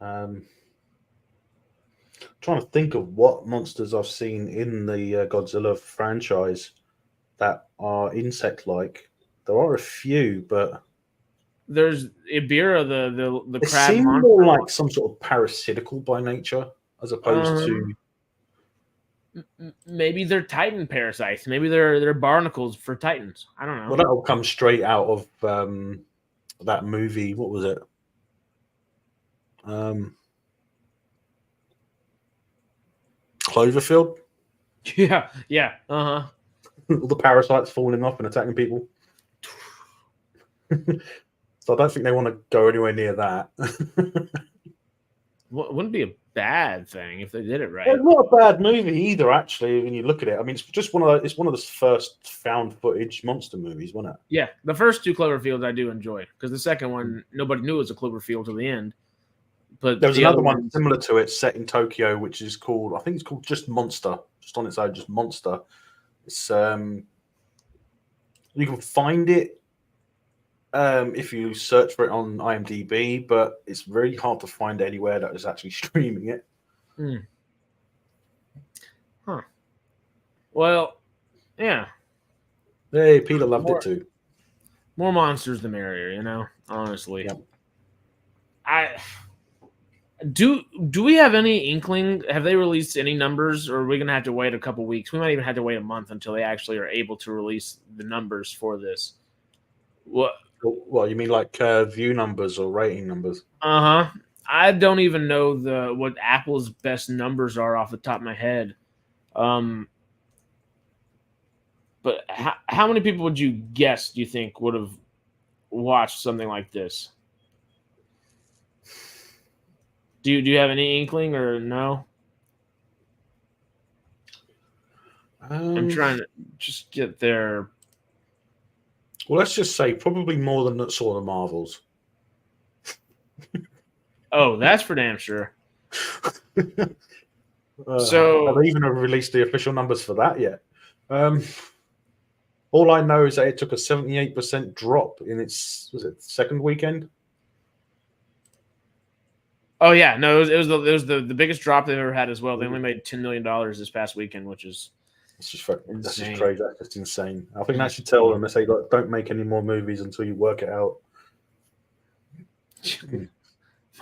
Speaker 2: Trying to think of what monsters I've seen in the Godzilla franchise that are insect-like. There are a few, but
Speaker 1: There's Ibira, the
Speaker 2: they
Speaker 1: crab
Speaker 2: seem
Speaker 1: monster.
Speaker 2: more like some sort of parasitical by nature, as opposed to.
Speaker 1: Maybe they're Titan parasites. Maybe they're barnacles for Titans. I don't know.
Speaker 2: Well, that'll come straight out of that movie. What was it? Cloverfield.
Speaker 1: Yeah.
Speaker 2: All the parasites falling off and attacking people. So I don't think they want to go anywhere near that.
Speaker 1: Well, it wouldn't be a bad thing if they did it right.
Speaker 2: It's not a bad movie either, actually. When you look at it, I mean, it's just one of the first found footage monster movies, wasn't it?
Speaker 1: Yeah, the first two Cloverfields I do enjoy because the second one nobody knew it was a Cloverfield till the end. But
Speaker 2: there was another one similar to it, set in Tokyo, which is called, I think it's called just Monster, just on its own, just Monster. It's you can find it if you search for it on IMDb, but it's very hard to find anywhere that is actually streaming it.
Speaker 1: Huh. Well, yeah.
Speaker 2: Hey, Peter loved it too.
Speaker 1: More monsters the merrier, you know, honestly.
Speaker 2: Yep.
Speaker 1: Do we have any inkling? Have they released any numbers, or are we going to have to wait a couple weeks? We might even have to wait a month until they actually are able to release the numbers for this. What?
Speaker 2: Well, you mean like view numbers or rating numbers?
Speaker 1: I don't even know what Apple's best numbers are off the top of my head. But how many people would you guess? Do you think would have watched something like this? Do you have any inkling or no? I'm trying to just get there.
Speaker 2: Well, let's just say probably more than saw the Marvels.
Speaker 1: Oh, that's for damn sure. So
Speaker 2: have they even released the official numbers for that yet? All I know is that it took a 78% drop in its second weekend.
Speaker 1: Oh yeah, no, it was the biggest drop they've ever had as well. They only made $10 million this past weekend, which is
Speaker 2: that's just crazy. That's just insane. I think that should tell them. They say, "Look, don't make any more movies until you work it out."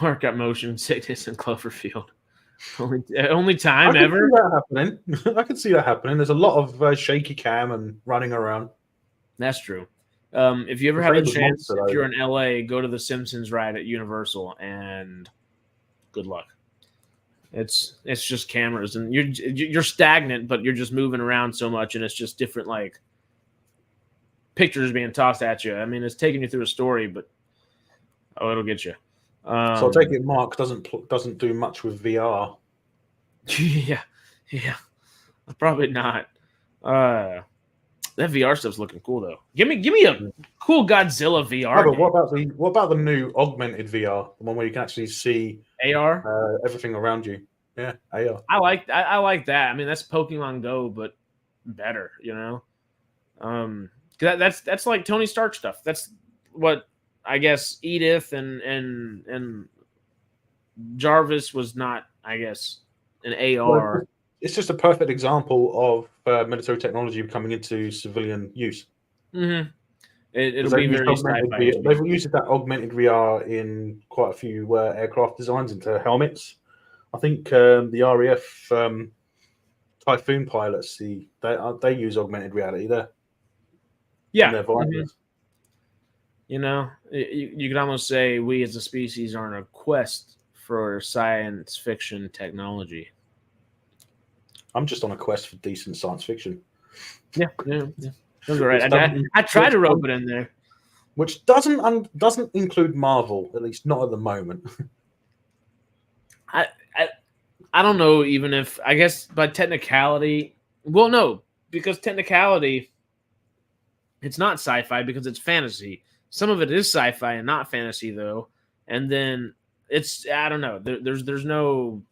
Speaker 1: Mark got motion sickness in Cloverfield. Only time
Speaker 2: I
Speaker 1: ever.
Speaker 2: See that happening. I can see that happening. There's a lot of shaky cam and running around.
Speaker 1: That's true. If you ever have a chance, if you're in LA, go to the Simpsons ride at Universal, and good luck. It's just cameras, and you're stagnant, but you're just moving around so much, and it's just different like pictures being tossed at you. I mean, it's taking you through a story, but it'll get you.
Speaker 2: So I take it Mark doesn't do much with VR.
Speaker 1: Yeah, probably not. That VR stuff's looking cool though. Give me a cool Godzilla VR.
Speaker 2: But what about the new augmented VR, the one where you can actually see
Speaker 1: AR,
Speaker 2: everything around you? Yeah, AR.
Speaker 1: I like that. I mean, that's Pokemon Go, but better. You know, that's like Tony Stark stuff. That's what I guess Edith and Jarvis was not. I guess an AR.
Speaker 2: Well, it's just a perfect example of military technology coming into civilian use.
Speaker 1: Mm-hmm. It'll be very sci-fi.
Speaker 2: They've used that augmented VR in quite a few aircraft designs into helmets. I think the RAF Typhoon pilots, they use augmented reality there.
Speaker 1: Yeah.
Speaker 2: In their visors.
Speaker 1: You know, you could almost say we as a species are on a quest for science fiction technology.
Speaker 2: I'm just on a quest for decent science fiction.
Speaker 1: Yeah. That's all right. I tried to rope it in there.
Speaker 2: Which doesn't include Marvel, at least not at the moment.
Speaker 1: I don't know even if, I guess by technicality, well, no, because technicality, it's not sci-fi because it's fantasy. Some of it is sci-fi and not fantasy though. And then it's, I don't know, there's no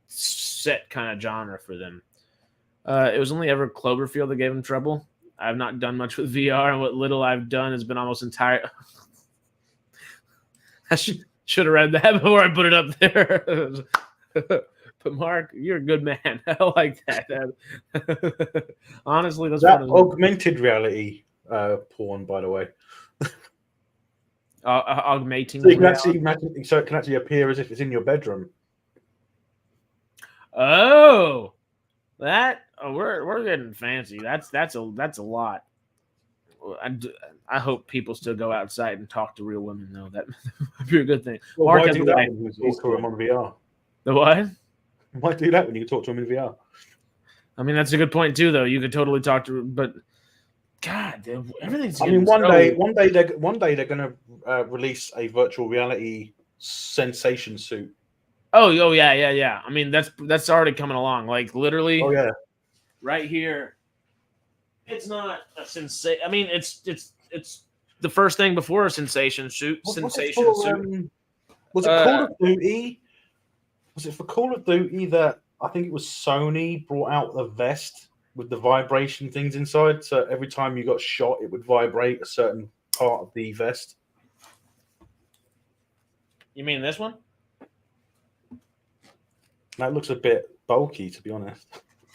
Speaker 1: set kind of genre for them. It was only ever Cloverfield that gave him trouble. I've not done much with VR, and what little I've done has been almost entire. I should have read that before I put it up there. But Mark, you're a good man. I like that. Honestly, that's
Speaker 2: that augmented reality porn, by the way.
Speaker 1: Augmenting.
Speaker 2: So you can actually imagine, so it can actually appear as if it's in your bedroom.
Speaker 1: Oh, we're getting fancy. That's a lot. I hope people still go outside and talk to real women, though. That would be a good thing.
Speaker 2: Well,
Speaker 1: Mark
Speaker 2: why do that when you talk to them on VR?
Speaker 1: The what?
Speaker 2: Why do that when you talk to them in VR?
Speaker 1: I mean, that's a good point too, though. You could totally talk to, but God, everything's.
Speaker 2: I mean, one day they're going to release a virtual reality sensation suit.
Speaker 1: Oh, yeah. I mean, that's already coming along. Like literally.
Speaker 2: Oh yeah.
Speaker 1: Right here. It's not a sensation. I mean, it's the first thing before a sensation suit. Was it
Speaker 2: Call of Duty? Was it for Call of Duty that I think it was Sony brought out the vest with the vibration things inside? So every time you got shot, it would vibrate a certain part of the vest.
Speaker 1: You mean this one?
Speaker 2: That looks a bit bulky, to be honest.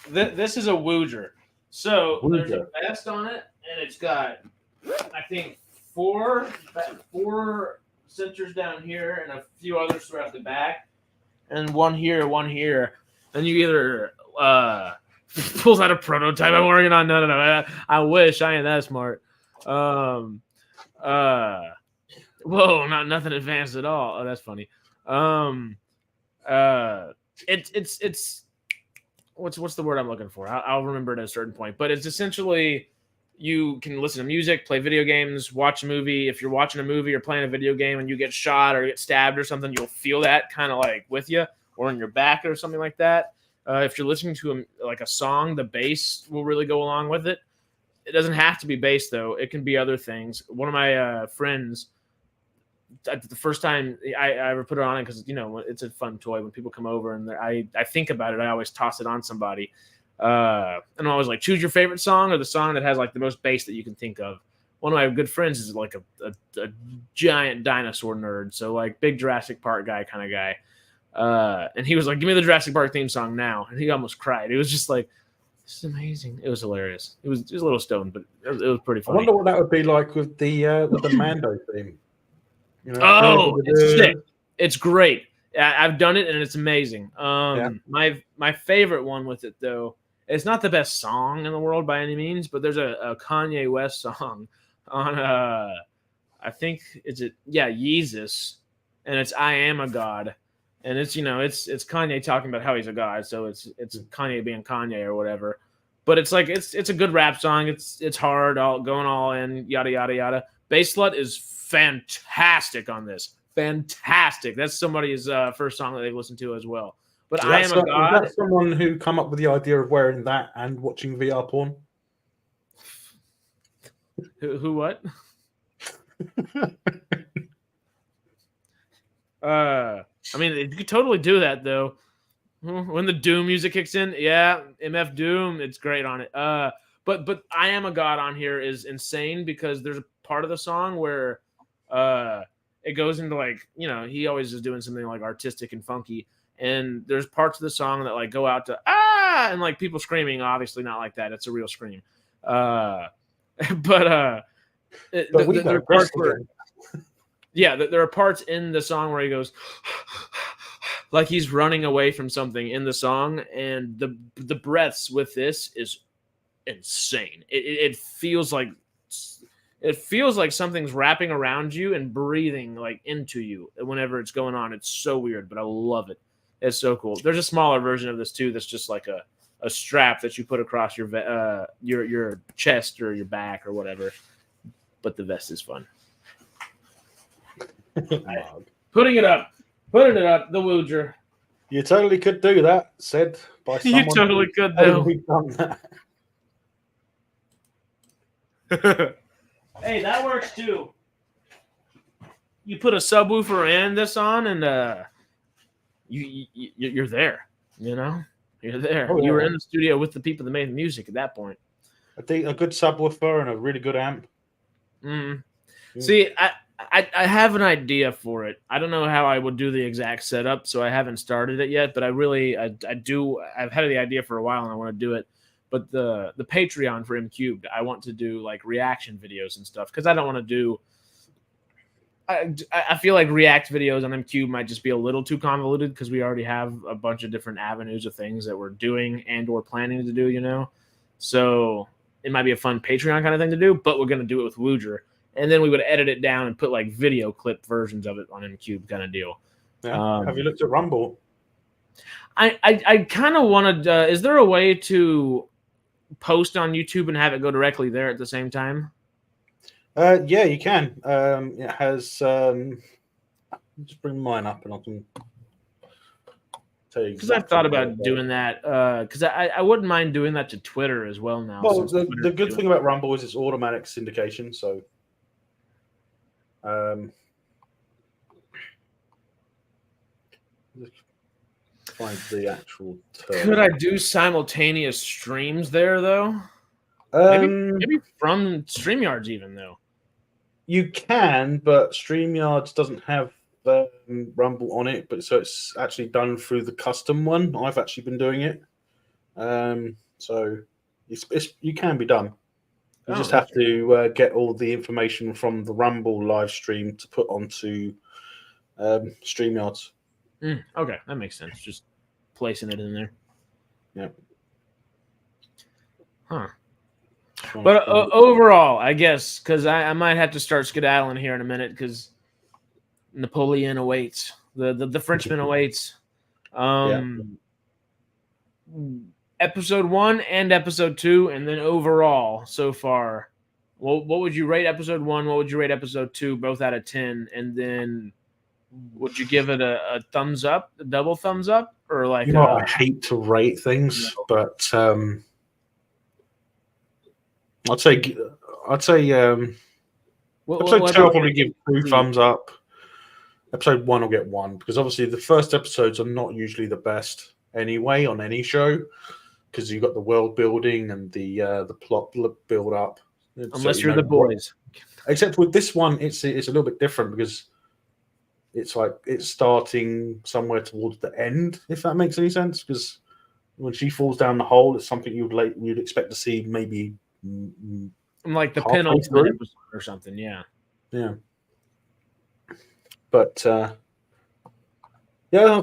Speaker 1: This is a Wooger. So there's a vest on it, and it's got, I think, four sensors down here and a few others throughout the back, and one here. And you either pulls out a prototype I'm working on. No. I wish I ain't that smart. Whoa, nothing advanced at all. Oh, that's funny. It's what's the word I'm looking for? I'll remember it at a certain point. But it's essentially you can listen to music, play video games, watch a movie. If you're watching a movie or playing a video game and you get shot or get stabbed or something, you'll feel that kind of like with you or in your back or something like that. If you're listening to a song, the bass will really go along with it. It doesn't have to be bass, though. It can be other things. One of my friends, the first time I ever put it on it, because it's a fun toy when people come over and I think about it, I always toss it on somebody, and I'm always like, choose your favorite song or the song that has like the most bass that you can think of. One of my good friends is like a giant dinosaur nerd, so like big Jurassic Park guy kind of guy, and he was like, give me the Jurassic Park theme song now, and he almost cried. It was just like, this is amazing. It was hilarious. It was a little stoned, but it was pretty funny.
Speaker 2: I wonder what that would be like with the Mando theme.
Speaker 1: It's sick. It's great. I've done it and it's amazing. My favorite one with it, though, it's not the best song in the world by any means, but there's a Kanye West song on I think Yeezus, and it's I Am a God, and it's it's Kanye talking about how he's a god, so it's Kanye being Kanye or whatever. But it's like it's a good rap song. It's hard, going all in, yada yada yada. Bass Slut is fantastic on this. Fantastic. That's somebody's first song that they've listened to as well. But I Am a God.
Speaker 2: Is that someone who come up with the idea of wearing that and watching VR porn?
Speaker 1: Who what? I mean, you could totally do that, though. When the Doom music kicks in, yeah, MF Doom, it's great on it. But I Am a God on here is insane because there's a part of the song where it goes into like, he always is doing something like artistic and funky, and there's parts of the song that like go out to and like people screaming. Obviously not like that, it's a real scream, there are parts where there are parts in the song where he goes like he's running away from something in the song, and the breaths with this is insane. It feels like something's wrapping around you and breathing like into you whenever it's going on. It's so weird, but I love it. It's so cool. There's a smaller version of this too that's just like a strap that you put across your chest or your back or whatever. But the vest is fun. Putting it up, the Wooger.
Speaker 2: You totally could do that, said by someone.
Speaker 1: You totally could, though.
Speaker 2: Done
Speaker 1: that. Hey, that works too. You put a subwoofer and this on, and you're there. You're there.
Speaker 2: Oh,
Speaker 1: You were
Speaker 2: yeah.
Speaker 1: in the studio with the people that made the music at that point.
Speaker 2: I think a good subwoofer and a really good amp.
Speaker 1: Mm. See, I have an idea for it. I don't know how I would do the exact setup, so I haven't started it yet. But I've had the idea for a while, and I want to do it. But the Patreon for MCubed, I want to do like reaction videos and stuff because I don't want to do. I feel like React videos on MCubed might just be a little too convoluted because we already have a bunch of different avenues of things that we're doing and or planning to do, you know? So it might be a fun Patreon kind of thing to do, but we're going to do it with Wooger. And then we would edit it down and put like video clip versions of it on MCubed kind of deal.
Speaker 2: Yeah. Have you looked at Rumble?
Speaker 1: I kind of wanted, is there a way to post on YouTube and have it go directly there at the same time?
Speaker 2: Yeah, you can. It has. Just bring mine up, and I can tell you.
Speaker 1: Because I've thought about doing that. Because I wouldn't mind doing that to Twitter as well now.
Speaker 2: Well, the good thing about Rumble is it's automatic syndication. So, find the actual term.
Speaker 1: Could I do simultaneous streams there though? Maybe from StreamYards even though.
Speaker 2: You can, but StreamYards doesn't have Rumble on it, but so it's actually done through the custom one. I've actually been doing it, so you can be done. You just have to get all the information from the Rumble live stream to put onto StreamYards.
Speaker 1: Okay, that makes sense. Just placing it in there.
Speaker 2: Yeah.
Speaker 1: Huh. But overall, I guess, because I might have to start skedaddling here in a minute because Napoleon awaits. The Frenchman awaits. Episode 1 and episode 2, and then overall so far, what would you rate episode 1? What would you rate episode 2? Both out of 10, and then would you give it a thumbs up, a double thumbs up, or like?
Speaker 2: I hate to rate things, but I'd say episode 2 I'll probably give 2 thumbs up. Episode 1 will get 1 because obviously the first episodes are not usually the best anyway on any show because you've got the world building and the plot build up.
Speaker 1: Unless you're the boys.
Speaker 2: Except with this one, it's a little bit different because it's like it's starting somewhere towards the end, if that makes any sense. Because when she falls down the hole, it's something you'd expect to see maybe.
Speaker 1: Like the penultimate episode or something, yeah.
Speaker 2: But I'd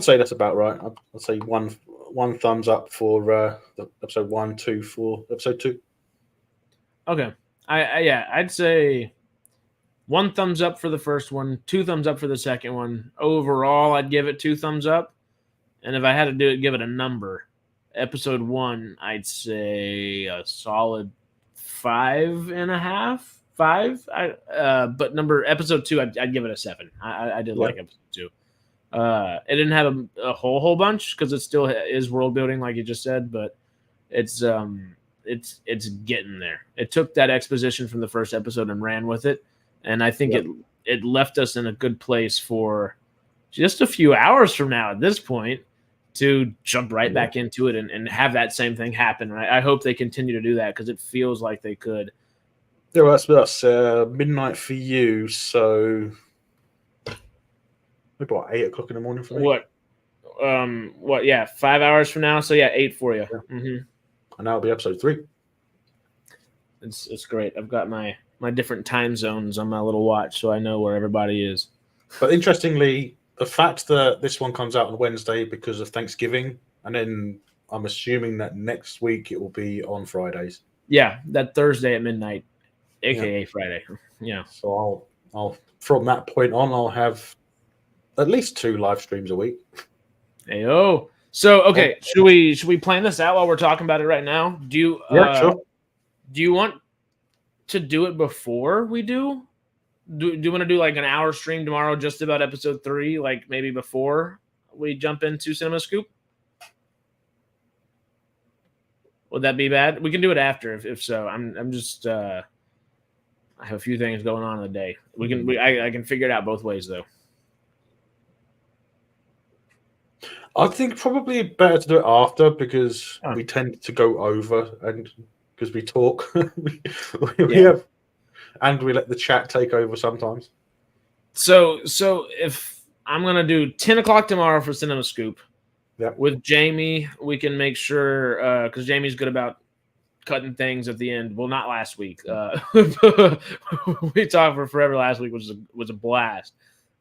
Speaker 2: say that's about right. I'd say one thumbs up for episode 1, 2 for episode 2.
Speaker 1: Okay, I'd say 1 thumbs up for the first one, 2 thumbs up for the second one. Overall, I'd give it 2 thumbs up, and if I had to give it a number, episode 1, I'd say a solid 5.5, 5. But episode 2, I'd give it a 7. I did like episode 2. It didn't have a whole bunch because it still is world building, like you just said, but it's getting there. It took that exposition from the first episode and ran with it, and I think it left us in a good place for just a few hours from now at this point to jump right back into it and have that same thing happen. Right? I hope they continue to do that because it feels like they could.
Speaker 2: Yeah, well, that's midnight for you, so maybe about 8 o'clock in the morning for me.
Speaker 1: What? Yeah, 5 hours from now. So 8 for you.
Speaker 2: Yeah.
Speaker 1: Mm-hmm.
Speaker 2: And that'll be episode 3.
Speaker 1: It's great. I've got my different time zones on my little watch, so I know where everybody is.
Speaker 2: But interestingly, the fact that this one comes out on Wednesday because of Thanksgiving, and then I'm assuming that next week it will be on Fridays.
Speaker 1: Yeah, that Thursday at midnight, aka Friday. Yeah.
Speaker 2: So I'll from that point on, I'll have at least 2 live streams a week.
Speaker 1: Ayo. So okay, should we plan this out while we're talking about it right now? Do you
Speaker 2: sure.
Speaker 1: Do you want to do it before we do? Do you want to do like an hour stream tomorrow just about episode 3, like maybe before we jump into Cinema Scoop? Would that be bad? We can do it after if so. I'm just I have a few things going on in the day. I can figure it out both ways though.
Speaker 2: I think probably better to do it after because
Speaker 1: Oh.
Speaker 2: we tend to go over and because we talk, we
Speaker 1: Yeah.
Speaker 2: have, and we let the chat take over sometimes.
Speaker 1: So if I'm gonna do 10 o'clock tomorrow for Cinema Scoop,
Speaker 2: Yep.
Speaker 1: with Jamie, we can make sure because Jamie's good about cutting things at the end. Well, not last week. We talked for forever last week, which was a blast.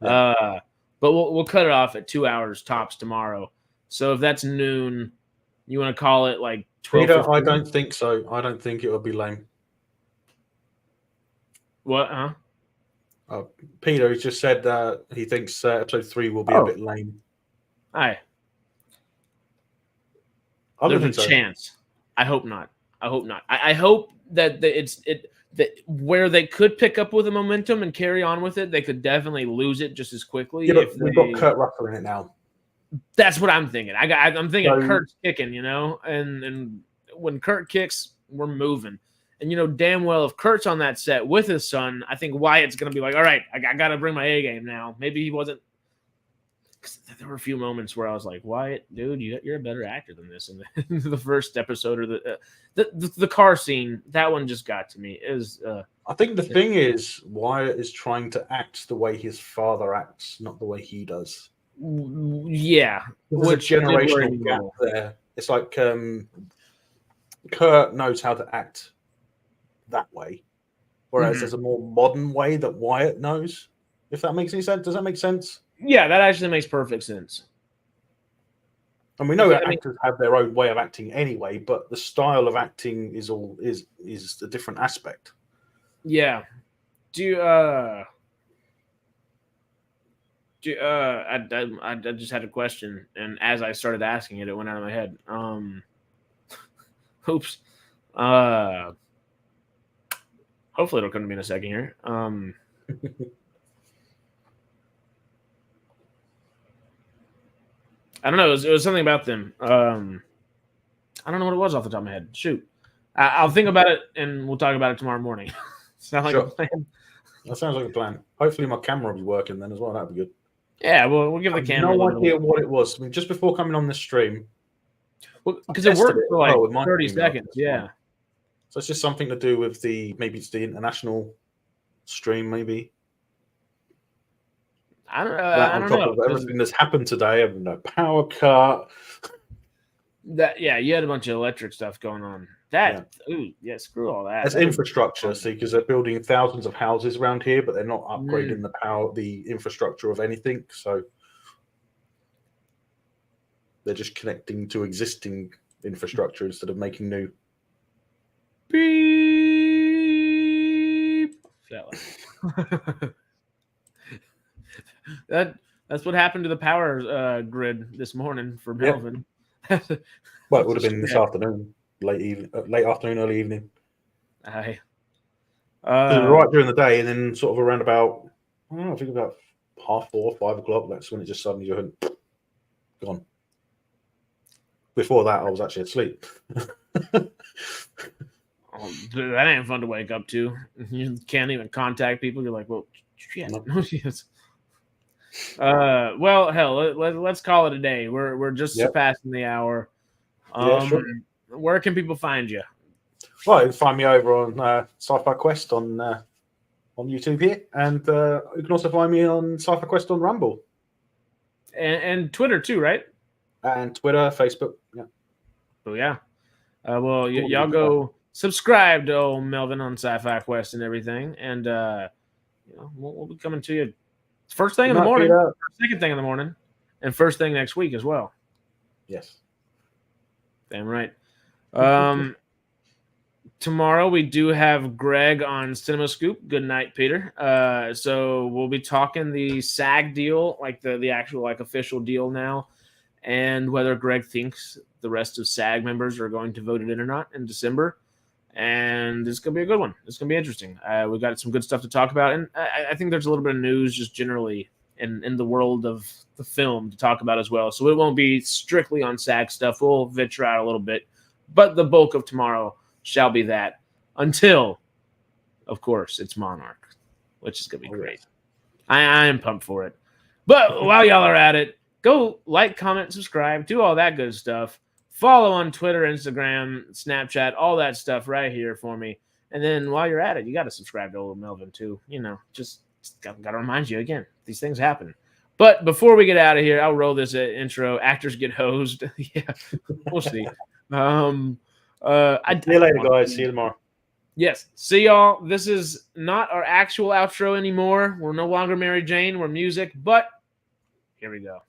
Speaker 2: Yeah.
Speaker 1: But we'll cut it off at 2 hours tops tomorrow. So if that's noon, you want to call it like 12?
Speaker 2: Peter, I don't think so. I don't think it will be lame.
Speaker 1: What? Huh?
Speaker 2: Peter, he just said he thinks episode 3 will be a bit lame.
Speaker 1: Aye.
Speaker 2: I
Speaker 1: There's a chance. I hope not. I hope not. I hope that that where they could pick up with the momentum and carry on with it, they could definitely lose it just as quickly.
Speaker 2: Yeah, but we've got Kurt Russell in it now.
Speaker 1: That's what I'm thinking. I'm thinking Kurt's kicking, and when Kurt kicks, we're moving. And damn well if Kurt's on that set with his son, I think Wyatt's gonna be like, all right, I got to bring my A game now. Maybe he wasn't. There were a few moments where I was like, Wyatt, dude, you're a better actor than this. In the first episode, or the car scene, that one just got to me.
Speaker 2: I think the thing is, Wyatt is trying to act the way his father acts, not the way he does.
Speaker 1: Yeah,
Speaker 2: there's a generational gap there. It's like Kurt knows how to act that way, whereas there's a more modern way that Wyatt knows. If that makes any sense, does that make sense?
Speaker 1: Yeah, that actually makes perfect sense.
Speaker 2: And we know that actors have their own way of acting anyway, but the style of acting is a different aspect.
Speaker 1: Yeah. I just had a question, and as I started asking it, it went out of my head. Oops. Hopefully it'll come to me in a second here. I don't know. It was something about them. I don't know what it was off the top of my head. Shoot. I'll think about it, and we'll talk about it tomorrow morning. Sound like a plan?
Speaker 2: That sounds like a plan. Hopefully my camera will be working then as well. That'd be good.
Speaker 1: Yeah, we'll give the camera.
Speaker 2: No idea what it was. I mean, just before coming on this stream,
Speaker 1: because it worked for like 30 seconds. Yeah.
Speaker 2: So it's just something to do with maybe it's the international stream, maybe.
Speaker 1: I don't know.
Speaker 2: Of everything that's happened today, a power cut.
Speaker 1: You had a bunch of electric stuff going on. Screw all that.
Speaker 2: That's infrastructure, see, because they're building thousands of houses around here, but they're not upgrading the infrastructure of anything. So they're just connecting to existing infrastructure instead of making new.
Speaker 1: Beep. That's what happened to the power grid this morning for Melvin.
Speaker 2: Well, it would have been this afternoon, late afternoon, early evening.
Speaker 1: Aye.
Speaker 2: Right during the day, and then sort of around about, I don't know, I think about 4:30, 5 o'clock. That's when it just suddenly went gone. Before that, I was actually asleep.
Speaker 1: Dude, that ain't fun to wake up to. You can't even contact people. You're like, well, shit. Well, hell, let's call it a day. We're just surpassing the hour.
Speaker 2: Sure.
Speaker 1: Where can people find you?
Speaker 2: Well, you can find me over on Sci-Fi Quest on YouTube here, and you can also find me on Sci-Fi Quest on Rumble
Speaker 1: and Twitter too, right?
Speaker 2: And Twitter, Facebook. Yeah.
Speaker 1: Oh yeah. Well, y'all go subscribe to old Melvin on Sci-Fi Quest and everything, and we'll be coming to you first thing in the morning, second thing in the morning, and first thing next week as well.
Speaker 2: Yes.
Speaker 1: Damn right. Tomorrow we do have Greg on Cinema Scoop. Good night, Peter. So we'll be talking the SAG deal, like the actual like official deal now, and whether Greg thinks the rest of SAG members are going to vote it in or not in December. And this is going to be a good one. It's going to be interesting. We've got some good stuff to talk about. And I think there's a little bit of news just generally in the world of the film to talk about as well. So it won't be strictly on SAG stuff. We'll venture out a little bit. But the bulk of tomorrow shall be that until, of course, it's Monarch, which is going to be great. I am pumped for it. But while y'all are at it, go like, comment, subscribe, do all that good stuff. Follow on Twitter, Instagram, Snapchat, all that stuff right here for me. And then while you're at it, you got to subscribe to Old Melvin too. Just got to remind you again, these things happen. But before we get out of here, I'll roll this intro. Actors get hosed. Yeah, we'll see.
Speaker 2: See you later, guys. See you tomorrow.
Speaker 1: Yes. See y'all. This is not our actual outro anymore. We're no longer Mary Jane. We're music, but here we go.